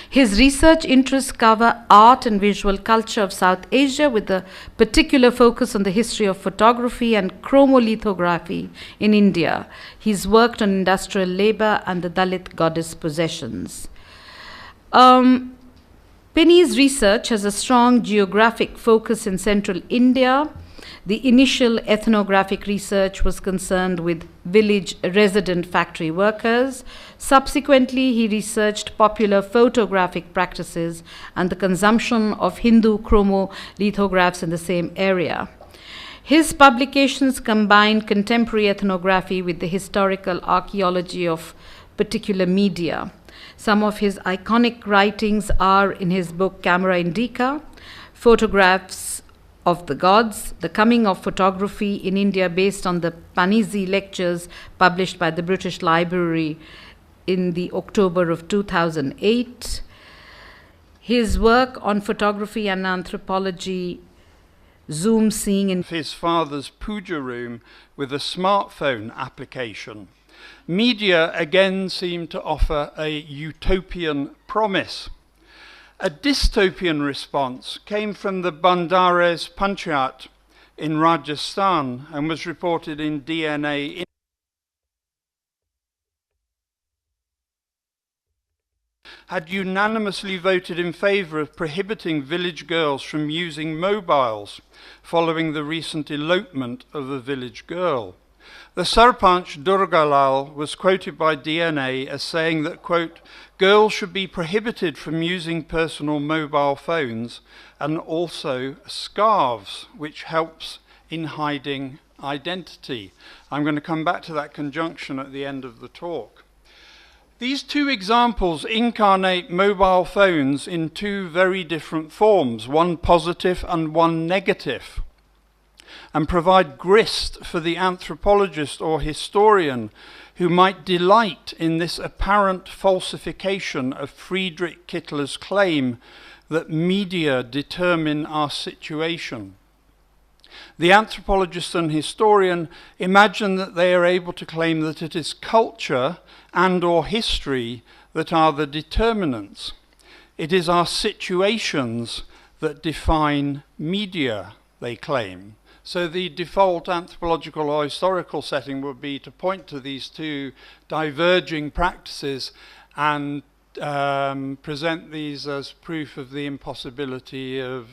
His research interests cover art and visual culture of South Asia with a particular focus on the history of photography and chromolithography in India. He's worked on industrial labor and the Dalit goddess possessions. Pinney's research has a strong geographic focus in central India. The initial ethnographic research was concerned with village resident factory workers. Subsequently, he researched popular photographic practices and the consumption of Hindu chromolithographs in the same area. His publications combine contemporary ethnography with the historical archaeology of particular media. Some of his iconic writings are in his book Camera Indica, Photographs of the Gods, The Coming of Photography in India, based on the Panizzi lectures published by the British Library in the October of 2008. His work on photography and anthropology, Zoom Seeing in his father's puja room with a smartphone application. Media again seemed to offer a utopian promise. A dystopian response came from the Bandares Panchayat in Rajasthan and was reported in DNA. Had unanimously voted in favour of prohibiting village girls from using mobiles following the recent elopement of a village girl. The Sarpanch Durgalal was quoted by DNA as saying that, quote, girls should be prohibited from using personal mobile phones and also scarves, which helps in hiding identity. I'm going to come back to that conjunction at the end of the talk. These two examples incarnate mobile phones in two very different forms, one positive and one negative, and provide grist for the anthropologist or historian who might delight in this apparent falsification of Friedrich Kittler's claim that media determine our situation. The anthropologist and historian imagine that they are able to claim that it is culture and or history that are the determinants. It is our situations that define media, they claim. So the default anthropological or historical setting would be to point to these two diverging practices and present these as proof of the impossibility of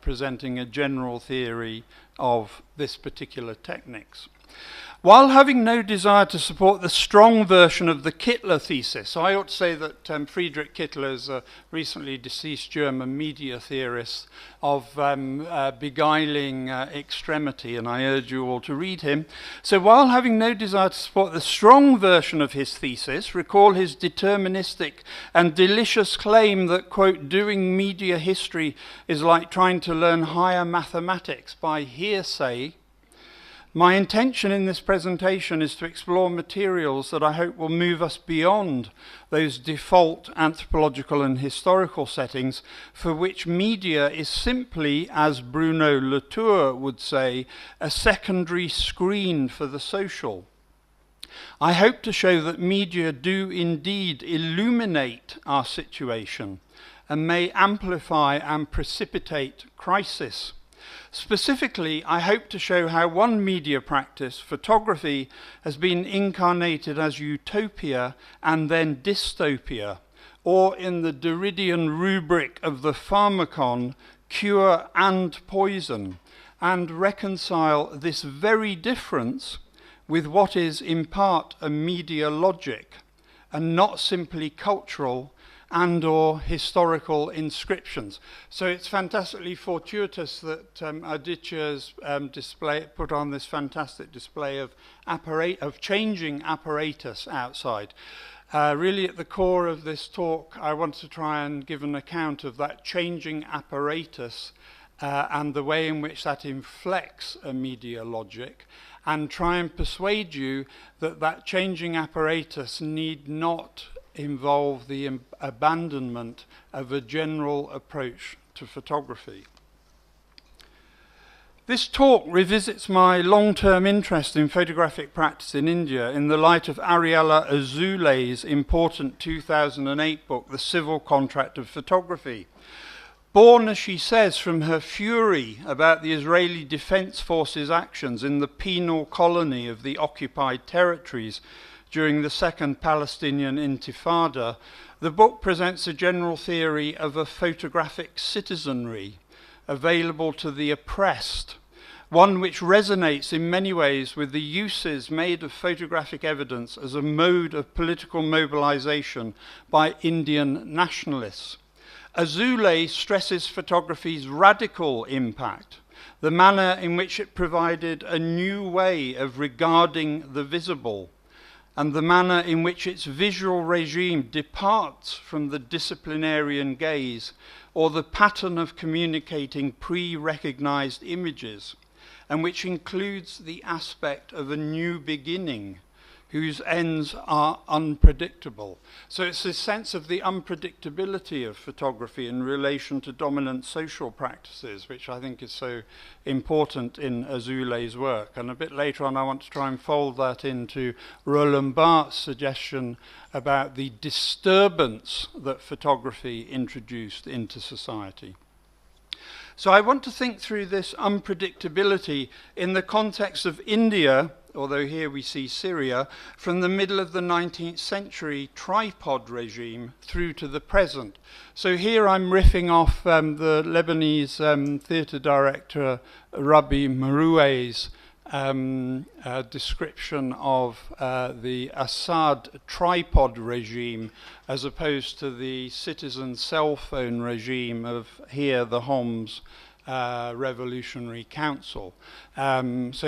presenting a general theory of this particular techniques. While having no desire to support the strong version of the Kittler thesis, I ought to say that Friedrich Kittler is a recently deceased German media theorist of beguiling extremity, and I urge you all to read him. So while having no desire to support the strong version of his thesis, recall his deterministic and delicious claim that, quote, doing media history is like trying to learn higher mathematics by hearsay. My intention in this presentation is to explore materials that I hope will move us beyond those default anthropological and historical settings for which media is simply, as Bruno Latour would say, a secondary screen for the social. I hope to show that media do indeed illuminate our situation and may amplify and precipitate crisis. Specifically, I hope to show how one media practice, photography, has been incarnated as utopia and then dystopia, or in the Derridian rubric of the pharmacon, cure and poison, and reconcile this very difference with what is in part a media logic, and not simply cultural and or historical inscriptions. So it's fantastically fortuitous that Aditya's put on this fantastic display of changing apparatus outside. Really at the core of this talk, I want to try and give an account of that changing apparatus and the way in which that inflects a media logic, and try and persuade you that that changing apparatus need not involve the abandonment of a general approach to photography. This talk revisits my long-term interest in photographic practice in India in the light of Ariella Azule's important 2008 book, The Civil Contract of Photography. Born, as she says, from her fury about the Israeli Defense Forces' actions in the penal colony of the occupied territories during the Second Palestinian Intifada, the book presents a general theory of a photographic citizenry available to the oppressed, one which resonates in many ways with the uses made of photographic evidence as a mode of political mobilization by Indian nationalists. Azule stresses photography's radical impact, the manner in which it provided a new way of regarding the visible, and the manner in which its visual regime departs from the disciplinarian gaze or the pattern of communicating pre-recognized images, and which includes the aspect of a new beginning, whose ends are unpredictable. So it's this sense of the unpredictability of photography in relation to dominant social practices, which I think is so important in Azule's work. And a bit later on, I want to try and fold that into Roland Barthes' suggestion about the disturbance that photography introduced into society. So I want to think through this unpredictability in the context of India, although here we see Syria, from the middle of the 19th century tripod regime through to the present. So here I'm riffing off the Lebanese theatre director Rabi Maroue's description of the Assad tripod regime as opposed to the citizen cell phone regime of here the Homs Revolutionary Council. So